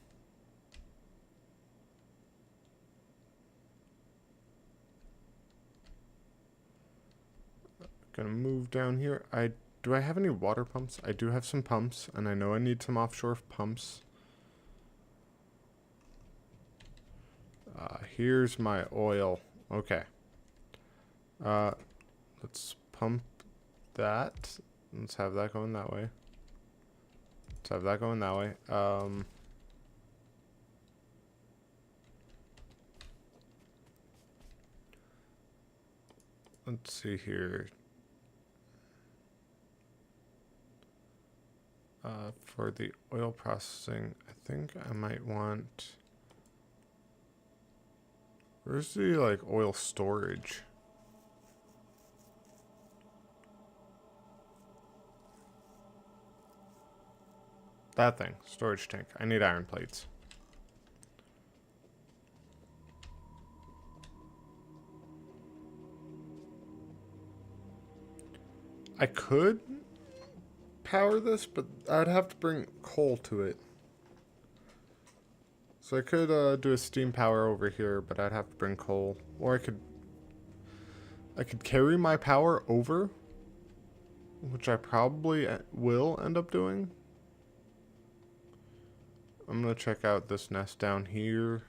A: Gonna move down here. Do I have any water pumps? I do have some pumps, and I know I need some offshore pumps. Here's my oil. Okay. Let's pump that. Let's have that going that way. Let's have that going that way. Let's see here. For the oil processing, I think I might want... Where's the, like, oil storage? That thing. Storage tank. I need iron plates. I could power this, but I'd have to bring coal to it. So I could do a steam power over here, but I'd have to bring coal. Or I could carry my power over, which I probably will end up doing. I'm gonna check out this nest down here.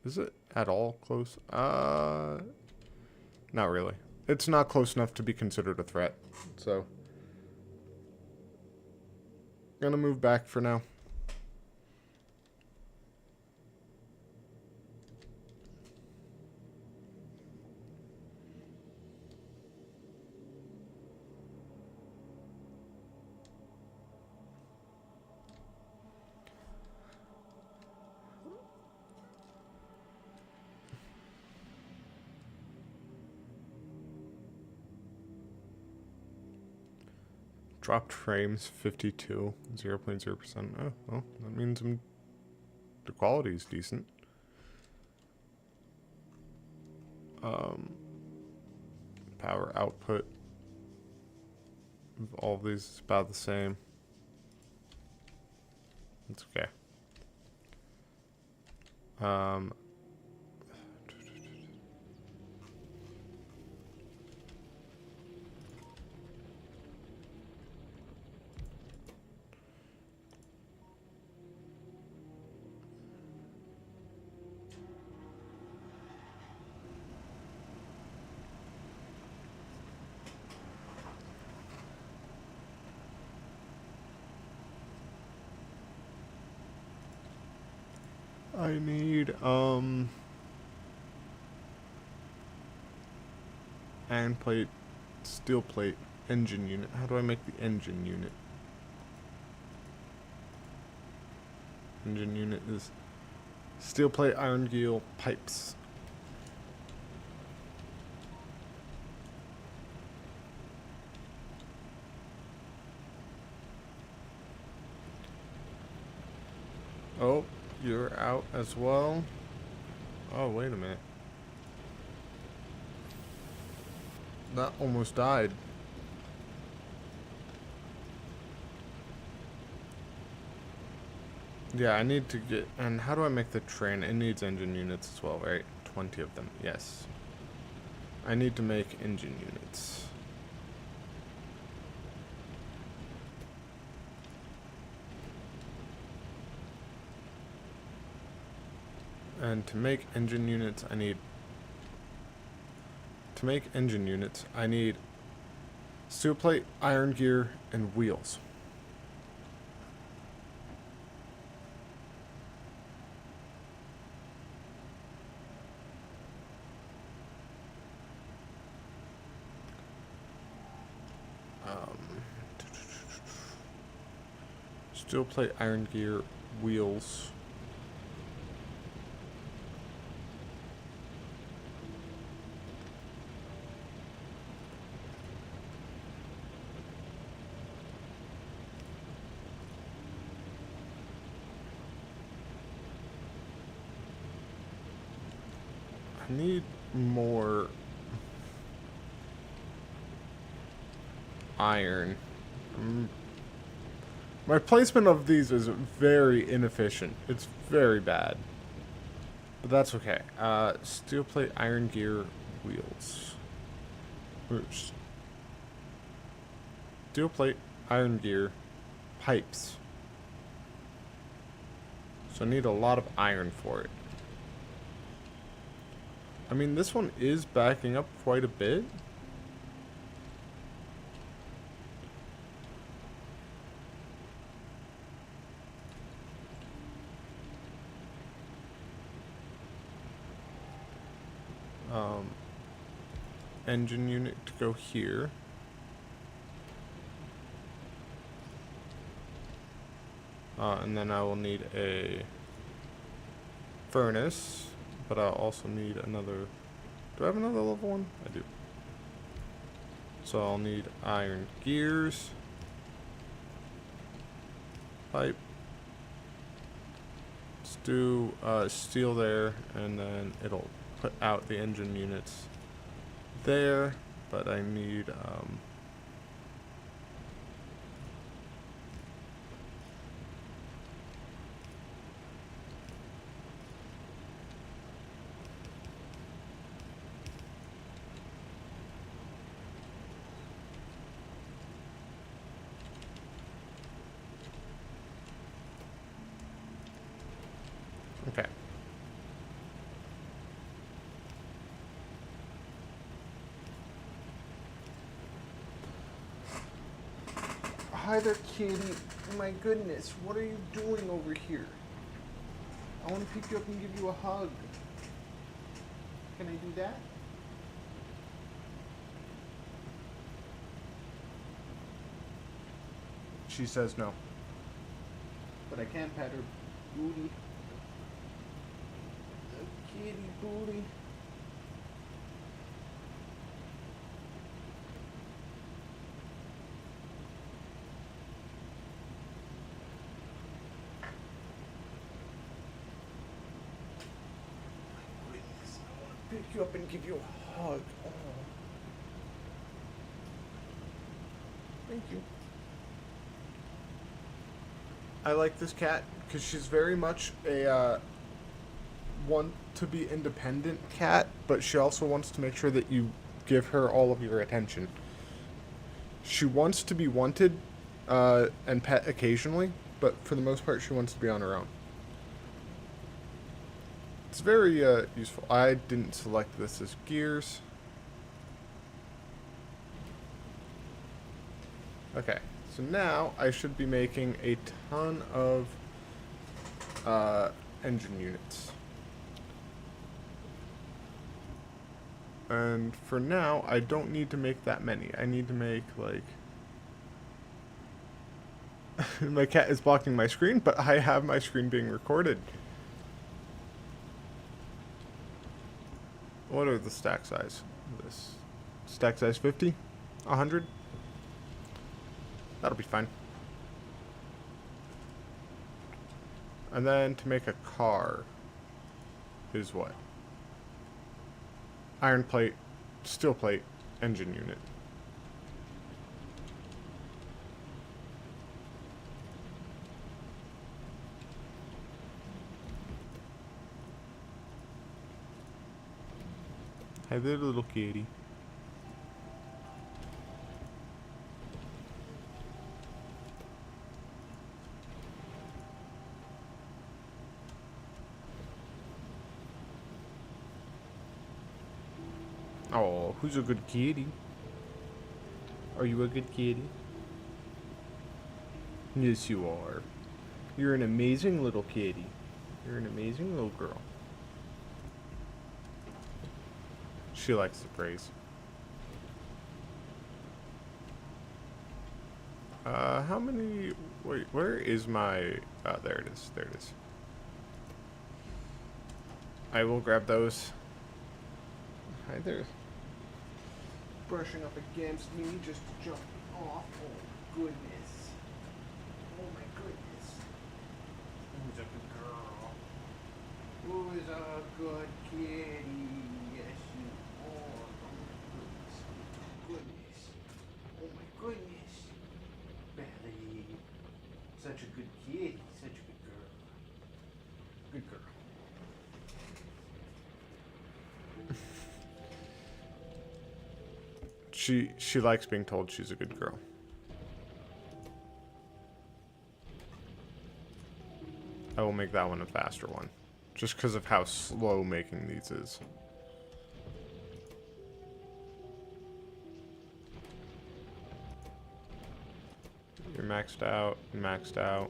A: Is it at all close? Not really. It's not close enough to be considered a threat, so gonna move back for now. Dropped frames 52, 0.0%. Oh, well, that means the quality is decent. Power output of all of these is about the same. It's okay. I need, iron plate, steel plate, engine unit. How do I make the engine unit? Engine unit is steel plate, iron gill, pipes. Oh, you're out as well. Oh, wait a minute. That almost died. Yeah, I need to get... And how do I make the train? It needs engine units as well, right? 20 of them, yes. I need to make engine units. And to make engine units, I need... To make engine units, I need steel plate, iron gear, and wheels. Steel plate, iron gear, wheels. I need more iron. My placement of these is very inefficient. It's very bad. But that's okay. Steel plate, iron gear, wheels. Steel plate, iron gear, pipes. So I need a lot of iron for it. I mean, this one is backing up quite a bit. Engine unit to go here. And then I will need a furnace, but I'll also need another... Do I have another level 1? I do. So I'll need iron gears, pipe, steel there, and then it'll put out the engine units there, but I need okay. Hi there, kitty. My goodness, what are you doing over here? I want to pick you up and give you a hug. Can I do that? She says no. But I can pet her booty. The kitty booty. Pick you up and give you a hug. Oh. Thank you. I like this cat because she's very much a want to be independent cat, but she also wants to make sure that you give her all of your attention. She wants to be wanted and pet occasionally, but for the most part she wants to be on her own. It's very useful. I didn't select this as gears. Okay, so now I should be making a ton of engine units. And for now, I don't need to make that many. I need to make, like... My cat is blocking my screen, but I have my screen being recorded. What are the stack size? This stack size 50? 100? That'll be fine. And then to make a car is what? Iron plate, steel plate, engine unit. Hi there, little kitty. Oh, who's a good kitty? Are you a good kitty? Yes, you are. You're an amazing little kitty. You're an amazing little girl. She likes the praise. How many... Wait, where is my... Oh, there it is. There it is. I will grab those. Hi there. Brushing up against me, just jumping off. Oh, goodness. Oh, my goodness. Who's a good girl? Who is a good kitty? Yes, you are. Oh, my goodness. Oh, my goodness. Belly. Such a good kitty. Such a good girl. Good girl. She likes being told she's a good girl. I will make that one a faster one. Just because of how slow making these is. You're maxed out, maxed out.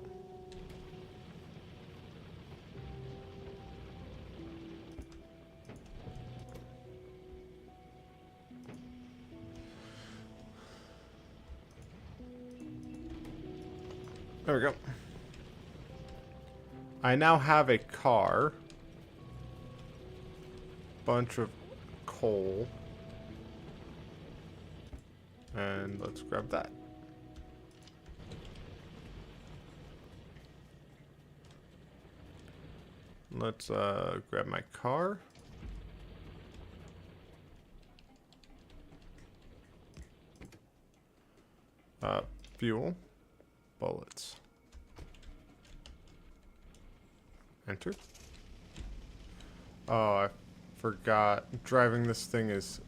A: There we go. I now have a car. Bunch of coal. And let's grab that. Let's grab my car. Fuel. Bullets. Enter. Oh, I forgot. Driving this thing is...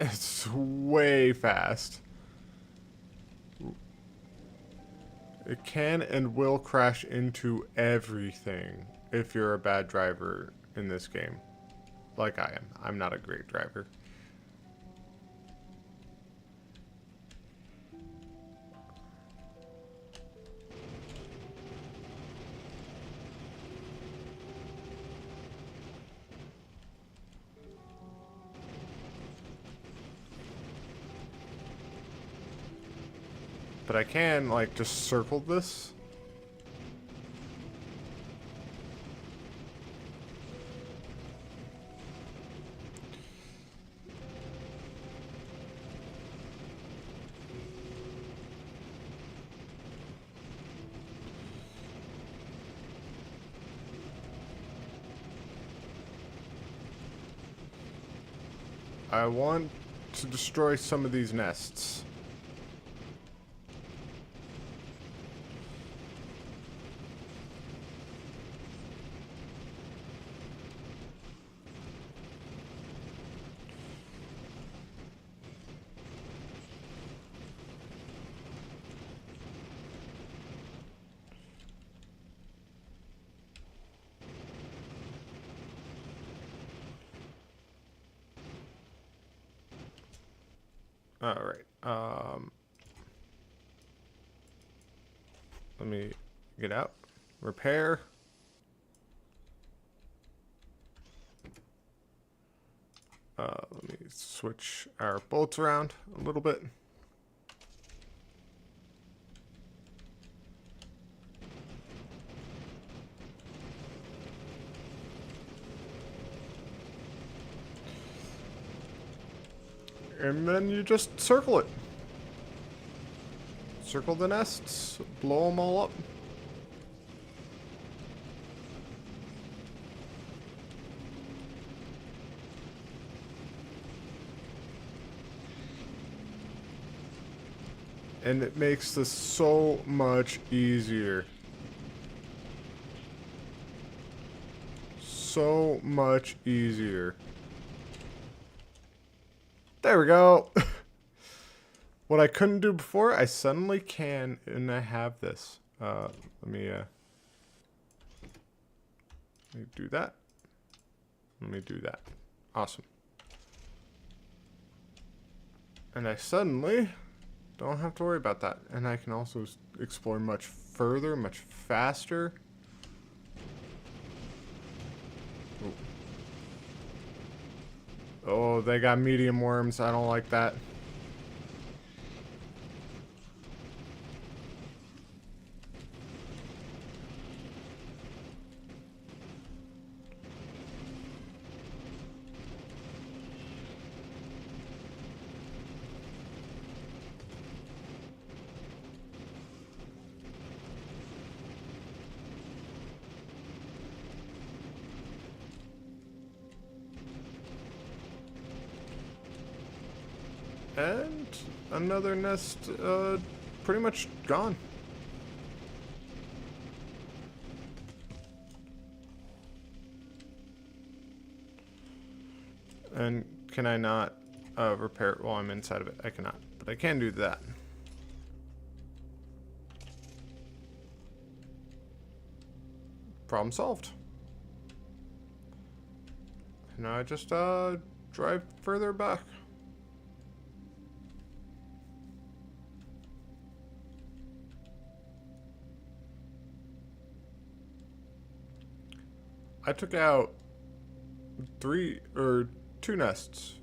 A: It's way fast. It can and will crash into everything if you're a bad driver in this game. Like I am. I'm not a great driver. But I can, like, just circle this. I want to destroy some of these nests. All right. Let me get out. Repair. Let me switch our bolts around a little bit. And then you just circle it. Circle the nests, blow them all up. And it makes this so much easier. So much easier. There we go. What I couldn't do before, I suddenly can, and I have this. Let me do that. Let me do that. Awesome. And I suddenly don't have to worry about that. And I can also explore much further, much faster. Ooh. Oh, they got medium worms. I don't like that. And another nest, pretty much gone. And can I not repair it while I'm inside of it? I cannot, but I can do that. Problem solved. Now I just drive further back. I took out 2 nests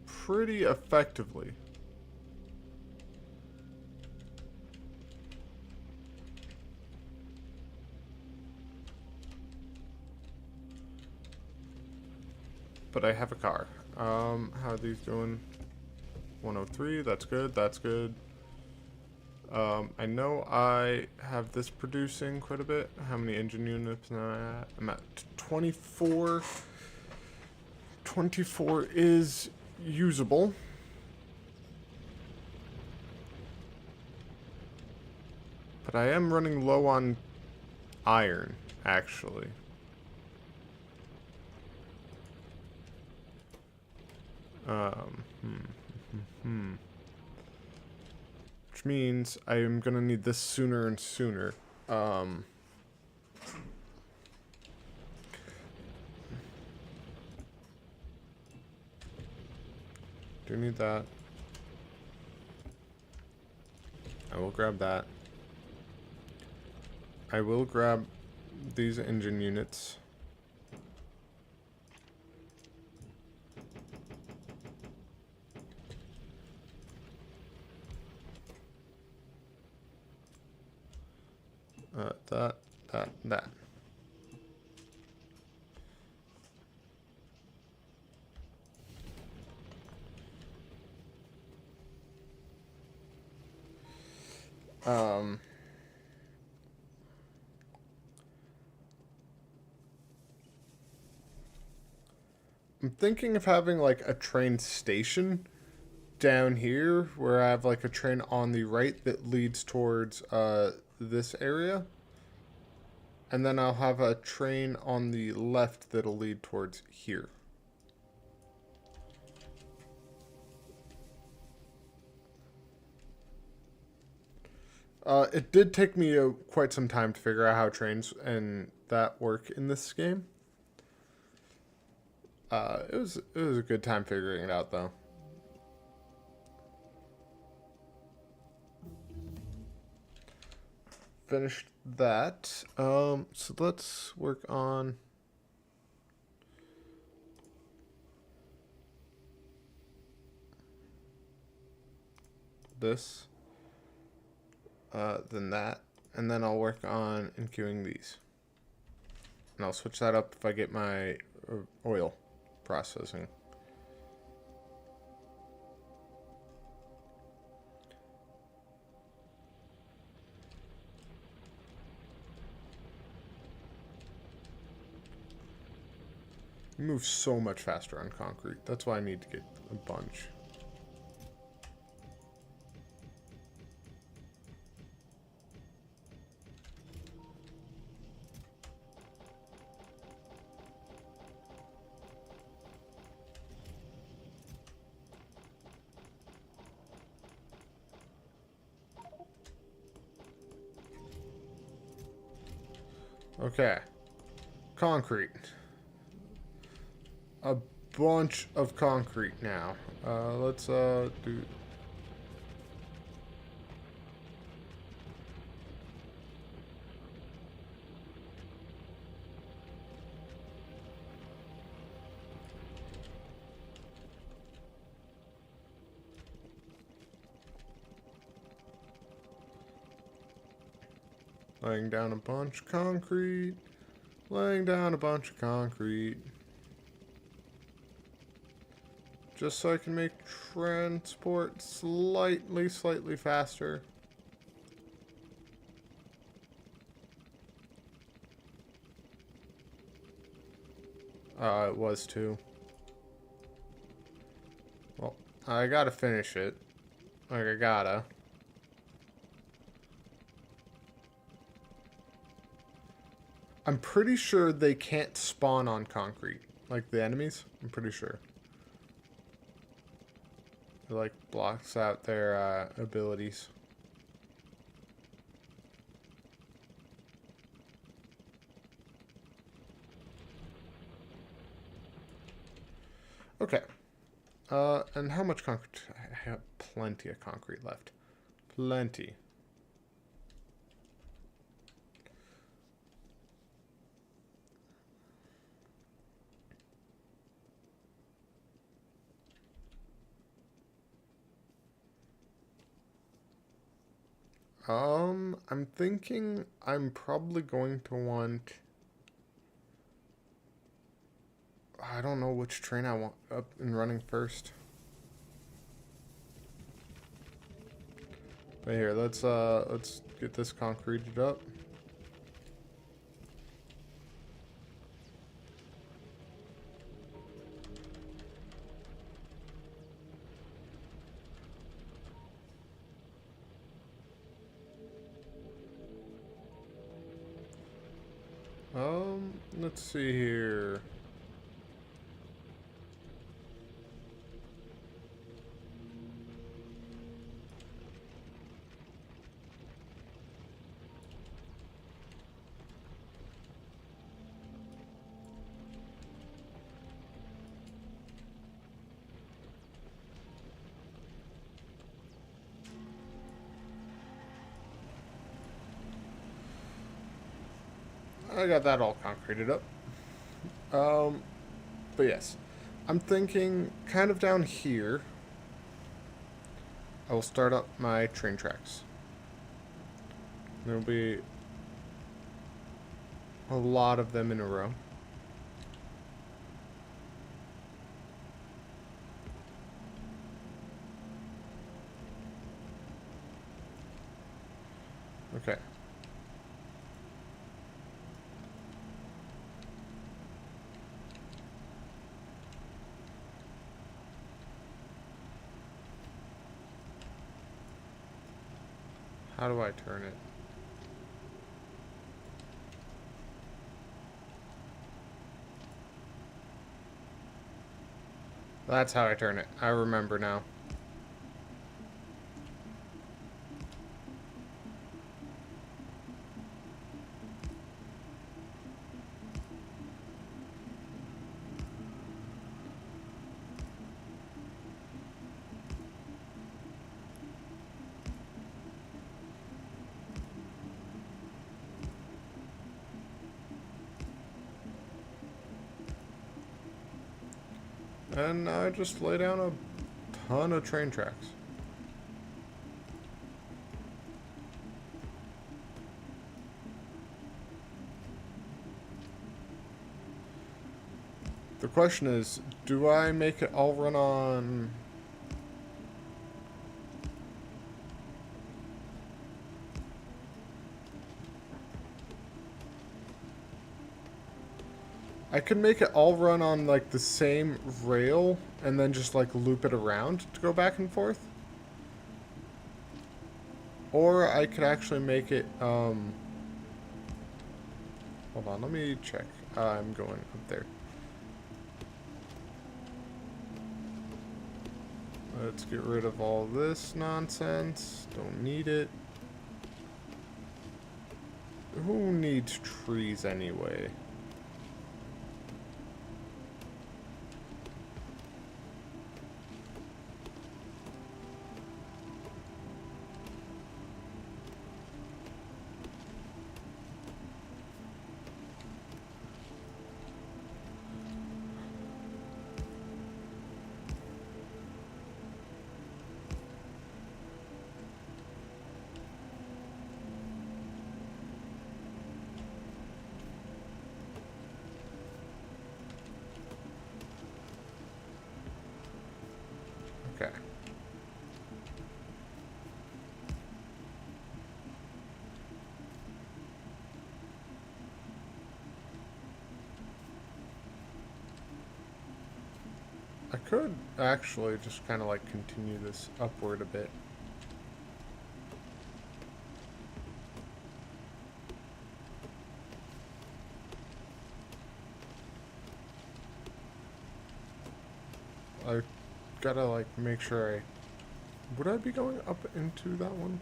A: pretty effectively. But I have a car. How are these doing? 103, that's good, that's good. I know I have this producing quite a bit. How many engine units am I at? I'm at 24. 24 is usable. But I am running low on iron, actually. Which means I am gonna need this sooner and sooner. Do need that. I will grab that. I will grab these engine units. That. I'm thinking of having like a train station down here where I have like a train on the right that leads towards this area. And then I'll have a train on the left that'll lead towards here. It did take me quite some time to figure out how trains and that work in this game. It was a good time figuring it out, though. Finished that. So let's work on this, then that, and then I'll work on enqueuing these. And I'll switch that up if I get my oil processing. You move so much faster on concrete. That's why I need to get a bunch. Okay. Concrete. A bunch of concrete now. Let's do... Laying down a bunch of concrete. Laying down a bunch of concrete. Just so I can make transport slightly faster. It was too. Well, I gotta finish it. Like, I gotta. I'm pretty sure they can't spawn on concrete. Like, the enemies. I'm pretty sure. It, like, blocks out their abilities. Okay. And how much concrete? I have plenty of concrete left. Plenty. I'm thinking I'm probably going to want... I don't know which train I want up and running first. But here, let's get this concreted up. Let's see here. I got that all concreted up. But yes, I'm thinking kind of down here. I will start up my train tracks. There'll be a lot of them in a row. Okay. How do I turn it? That's how I turn it. I remember now. And I just lay down a ton of train tracks. The question is, do I make it all run on... I could make it all run on, like, the same rail and then just, like, loop it around to go back and forth. Or I could actually make it, hold on, let me check. I'm going up there. Let's get rid of all this nonsense. Don't need it. Who needs trees anyway? Okay. I could actually just kind of like continue this upward a bit. I gotta like make sure I... Would I be going up into that one?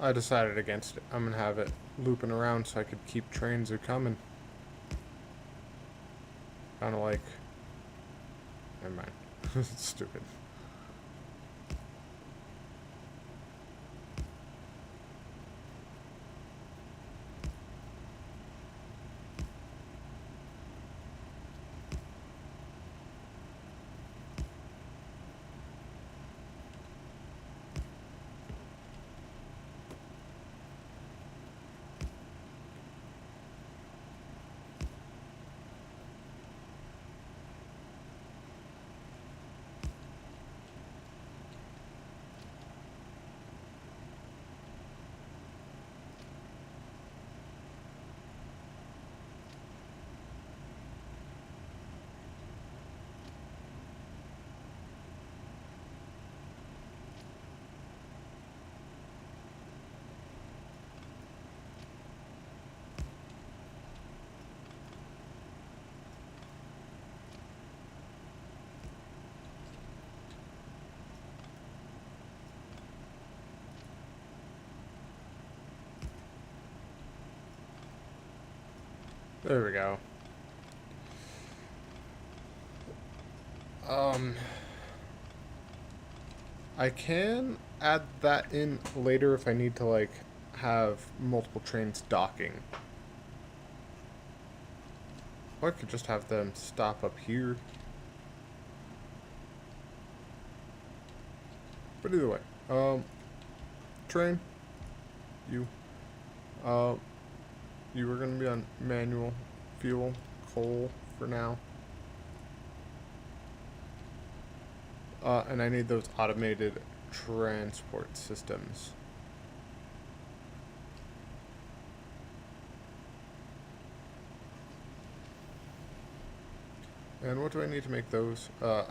A: I decided against it. I'm gonna have it looping around so I could keep trains are coming. Kinda like... Never mind. It's stupid. There we go. I can add that in later if I need to, like, have multiple trains docking. Or I could just have them stop up here. But either way, train, you, uh, you were gonna be on manual fuel, coal for now. And I need those automated transport systems. And what do I need to make those? A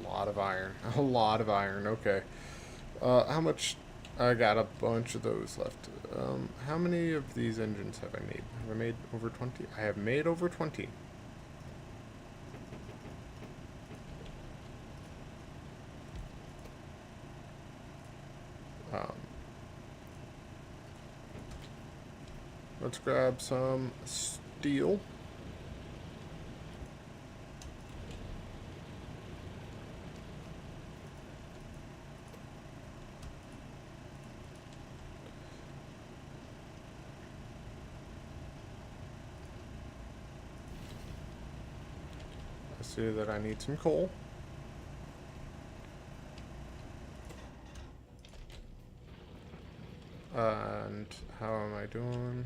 A: lot of iron. A lot of iron, okay. How much? I got a bunch of those left. How many of these engines have I made? Have I made over 20? I have made over 20. Let's grab some steel. I see that I need some coal. And how am I doing?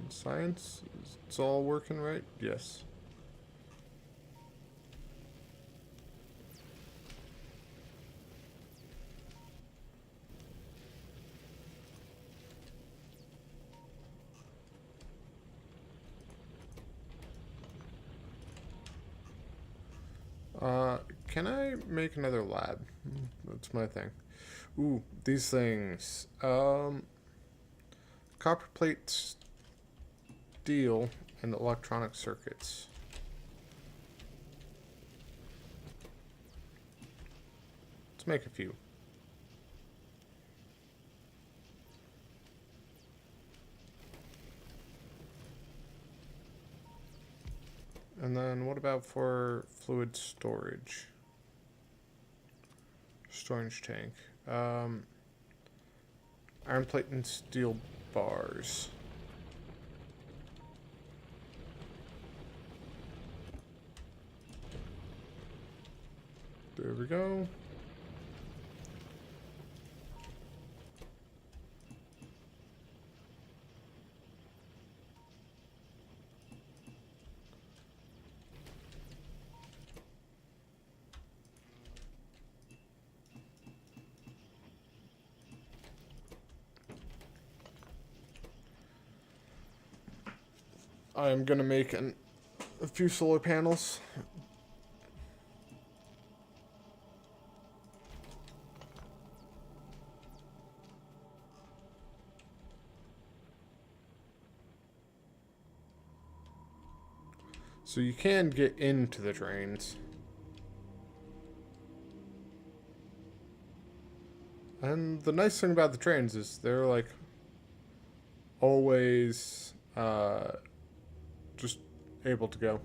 A: Science? It's all working right? Yes. Can I make another lab? That's my thing. Ooh, these things. Copper plate, steel, and electronic circuits. Let's make a few. And then what about for fluid storage? Storage tank. Iron plate and steel bars. There we go. I'm gonna make a few solar panels. So you can get into the trains. And the nice thing about the trains is they're like always just able to go.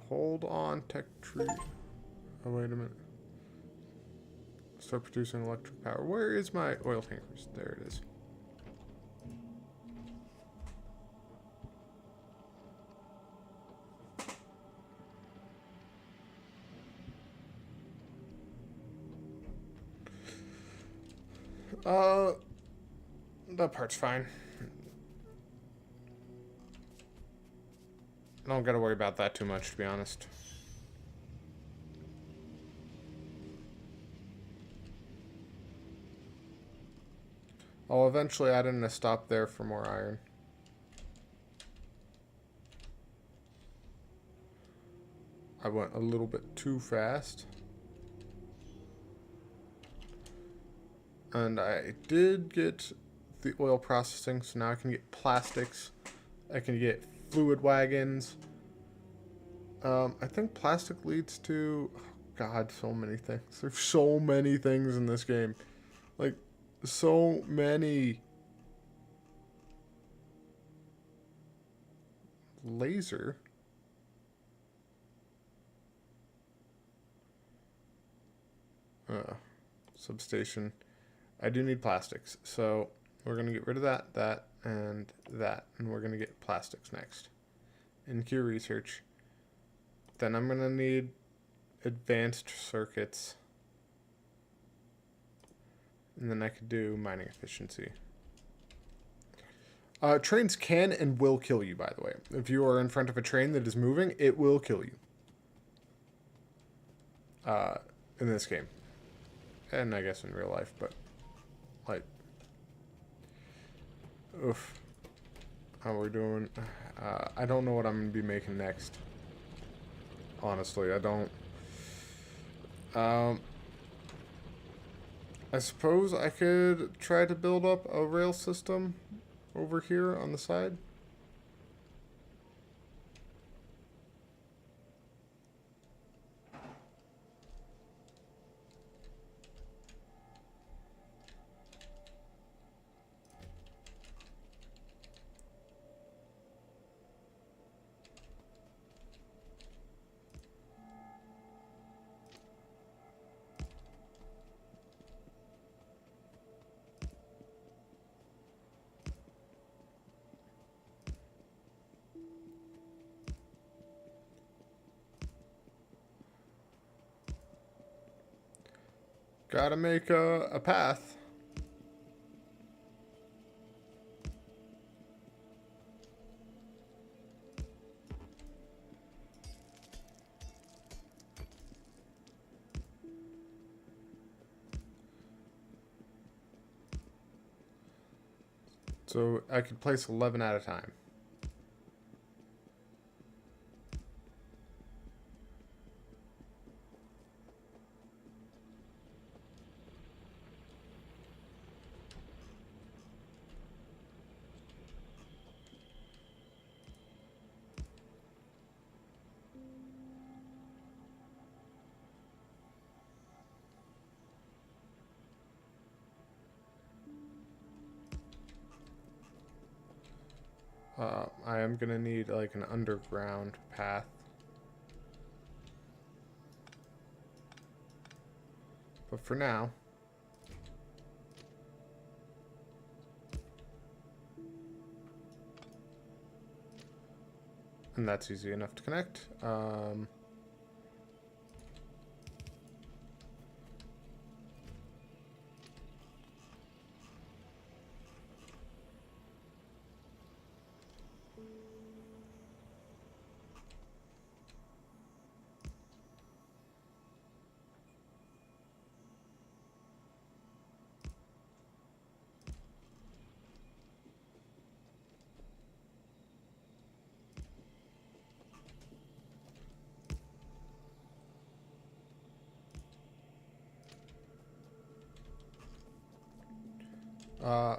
A: Hold on, tech tree. Oh, wait a minute. Start producing electric power. Where is my oil tankers? There it is. That part's fine. I don't gotta worry about that too much, to be honest. I'll eventually add in a stop there for more iron. I went a little bit too fast. And I did get the oil processing, so now I can get plastics. I can get fluid wagons. I think plastic leads to... Oh God, so many things. There's so many things in this game. Like, so many. Laser? Substation. I do need plastics, so we're going to get rid of that, and we're going to get plastics next. In Q research. Then I'm going to need advanced circuits. And then I could do mining efficiency. Trains can and will kill you, by the way. If you are in front of a train that is moving, it will kill you. In this game. And I guess in real life, but... Like... Oof. How we're doing? I don't know what I'm gonna be making next. Honestly, I don't. Um, I suppose I could try to build up a rail system over here on the side. Gotta make a path. So I could place 11 at a time. I am gonna need like an underground path. But for now, and that's easy enough to connect. Uh,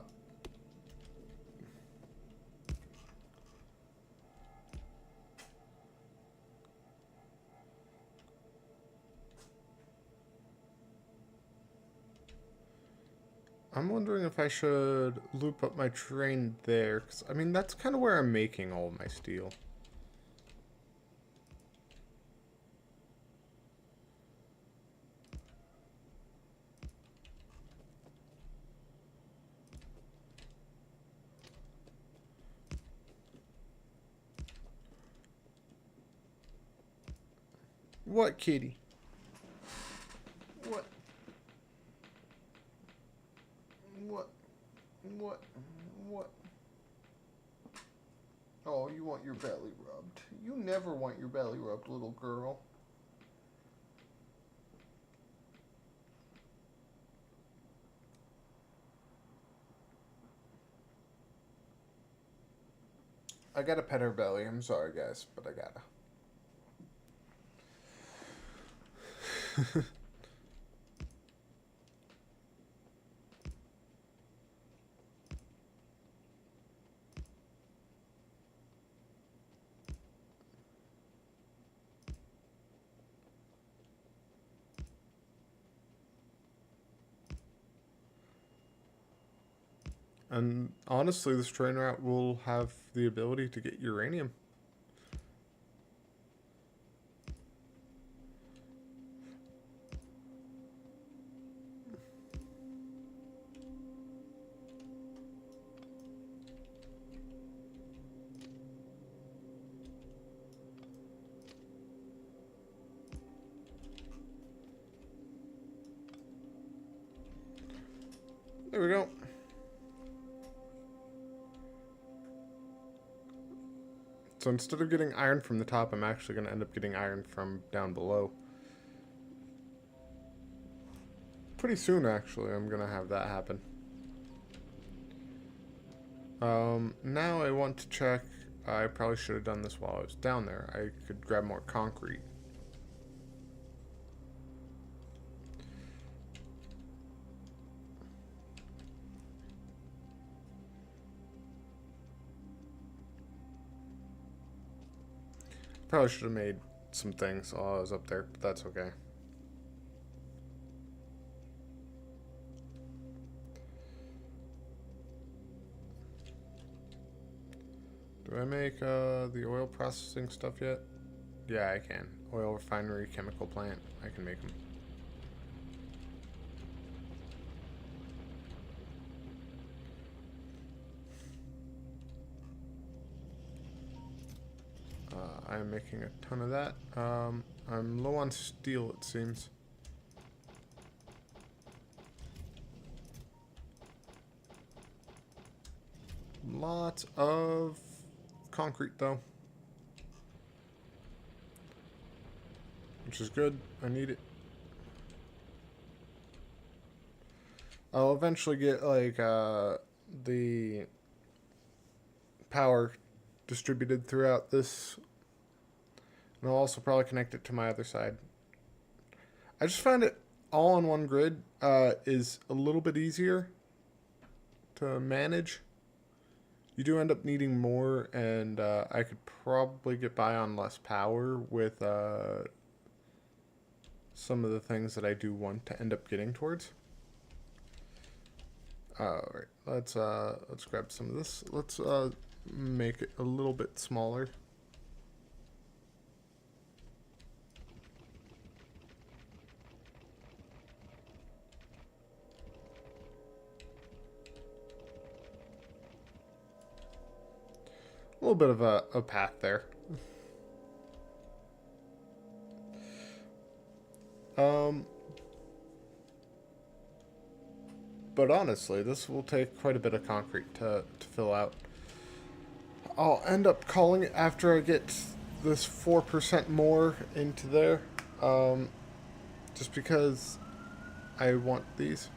A: I'm wondering if I should loop up my train there, 'cause, I mean, that's kind of where I'm making all of my steel. What, kitty? What? What? What? What? Oh, you want your belly rubbed. You never want your belly rubbed, little girl. I gotta pet her belly. I'm sorry, guys, but I gotta. And honestly, this train route will have the ability to get uranium. There we go. So instead of getting iron from the top, I'm actually going to end up getting iron from down below. Pretty soon, actually, I'm going to have that happen. Now I want to check. I probably should have done this while I was down there. I could grab more concrete. Probably should have made some things while I was up there, but that's okay. Do I make the oil processing stuff yet? Yeah, I can. Oil refinery, chemical plant. I can make them. I'm making a ton of that. I'm low on steel, it seems. Lots of concrete, though. Which is good. I need it. I'll eventually get, like, the power distributed throughout this. And I'll also probably connect it to my other side. I just find it all on one grid is a little bit easier to manage. You do end up needing more, and I could probably get by on less power with some of the things that I do want to end up getting towards. Alright, let's grab some of this. Let's make it a little bit smaller. A little bit of a path there. But honestly, this will take quite a bit of concrete to fill out. I'll end up calling it after I get this 4% more into there. Just because I want these.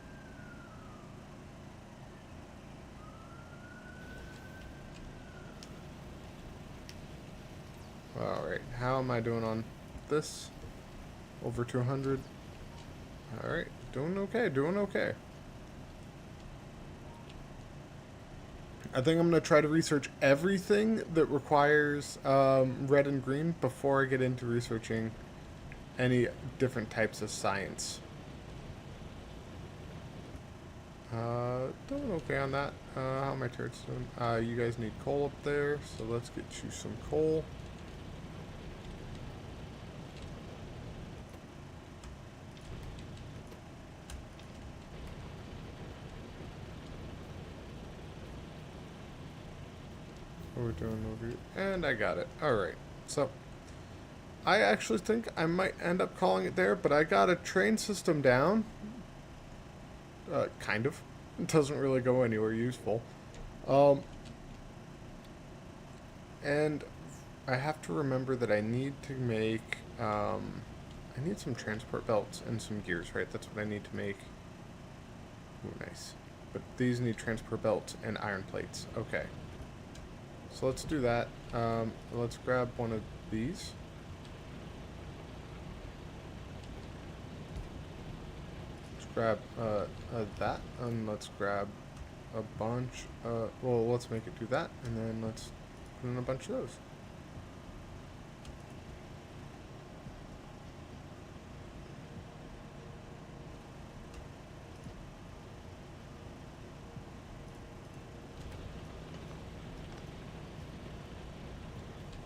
A: Alright, how am I doing on this? Over 200. Alright, doing okay, doing okay. I think I'm going to try to research everything that requires red and green before I get into researching any different types of science. Doing okay on that. How are my turrets doing? You guys need coal up there, so let's get you some coal. What are we doing over here? And I got it. Alright, so I actually think I might end up calling it there, but I got a train system down. Kind of. It doesn't really go anywhere useful. And I have to remember that I need to make, I need some transport belts and some gears, right? That's what I need to make. Ooh, nice. But these need transport belts and iron plates. Okay. So let's do that. Let's grab one of these. Let's grab that, and let's grab a bunch. Well, let's make it do that, and then let's put in a bunch of those.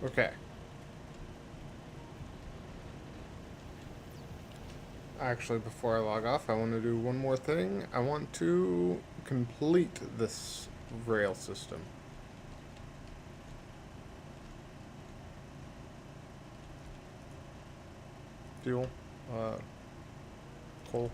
A: Okay. Actually, before I log off, I want to do one more thing. I want to complete this rail system. Fuel. Coal.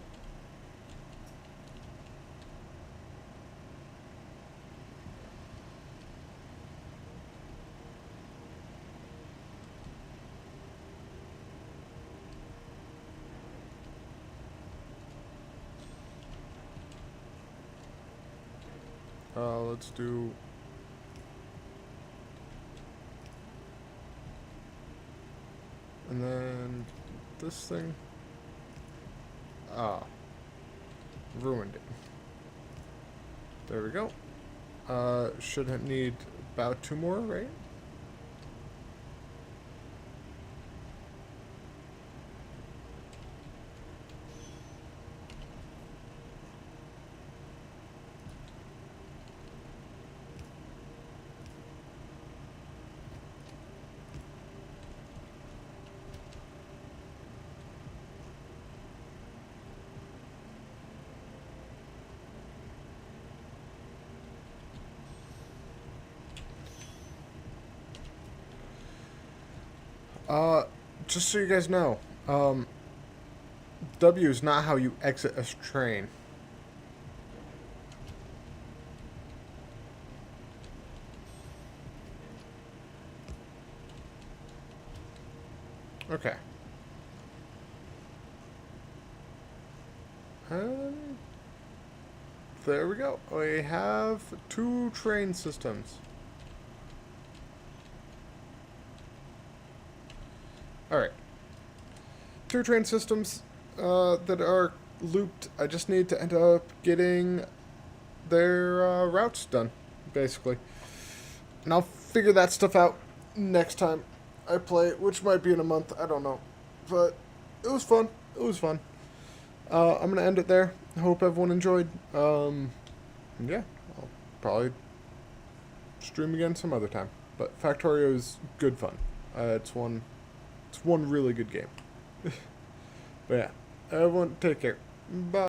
A: Let's do this thing? Ah. Ruined it. There we go. Should need about 2 more, right? Just so you guys know, W is not how you exit a train. Okay. There we go. We have 2 train systems. Alright. 2 train systems that are looped. I just need to end up getting their routes done, basically. And I'll figure that stuff out next time I play it, which might be in a month. I don't know. But it was fun. It was fun. I'm going to end it there. I hope everyone enjoyed. Yeah, I'll probably stream again some other time. But Factorio is good fun. It's one really good game. But yeah, everyone take care. Bye.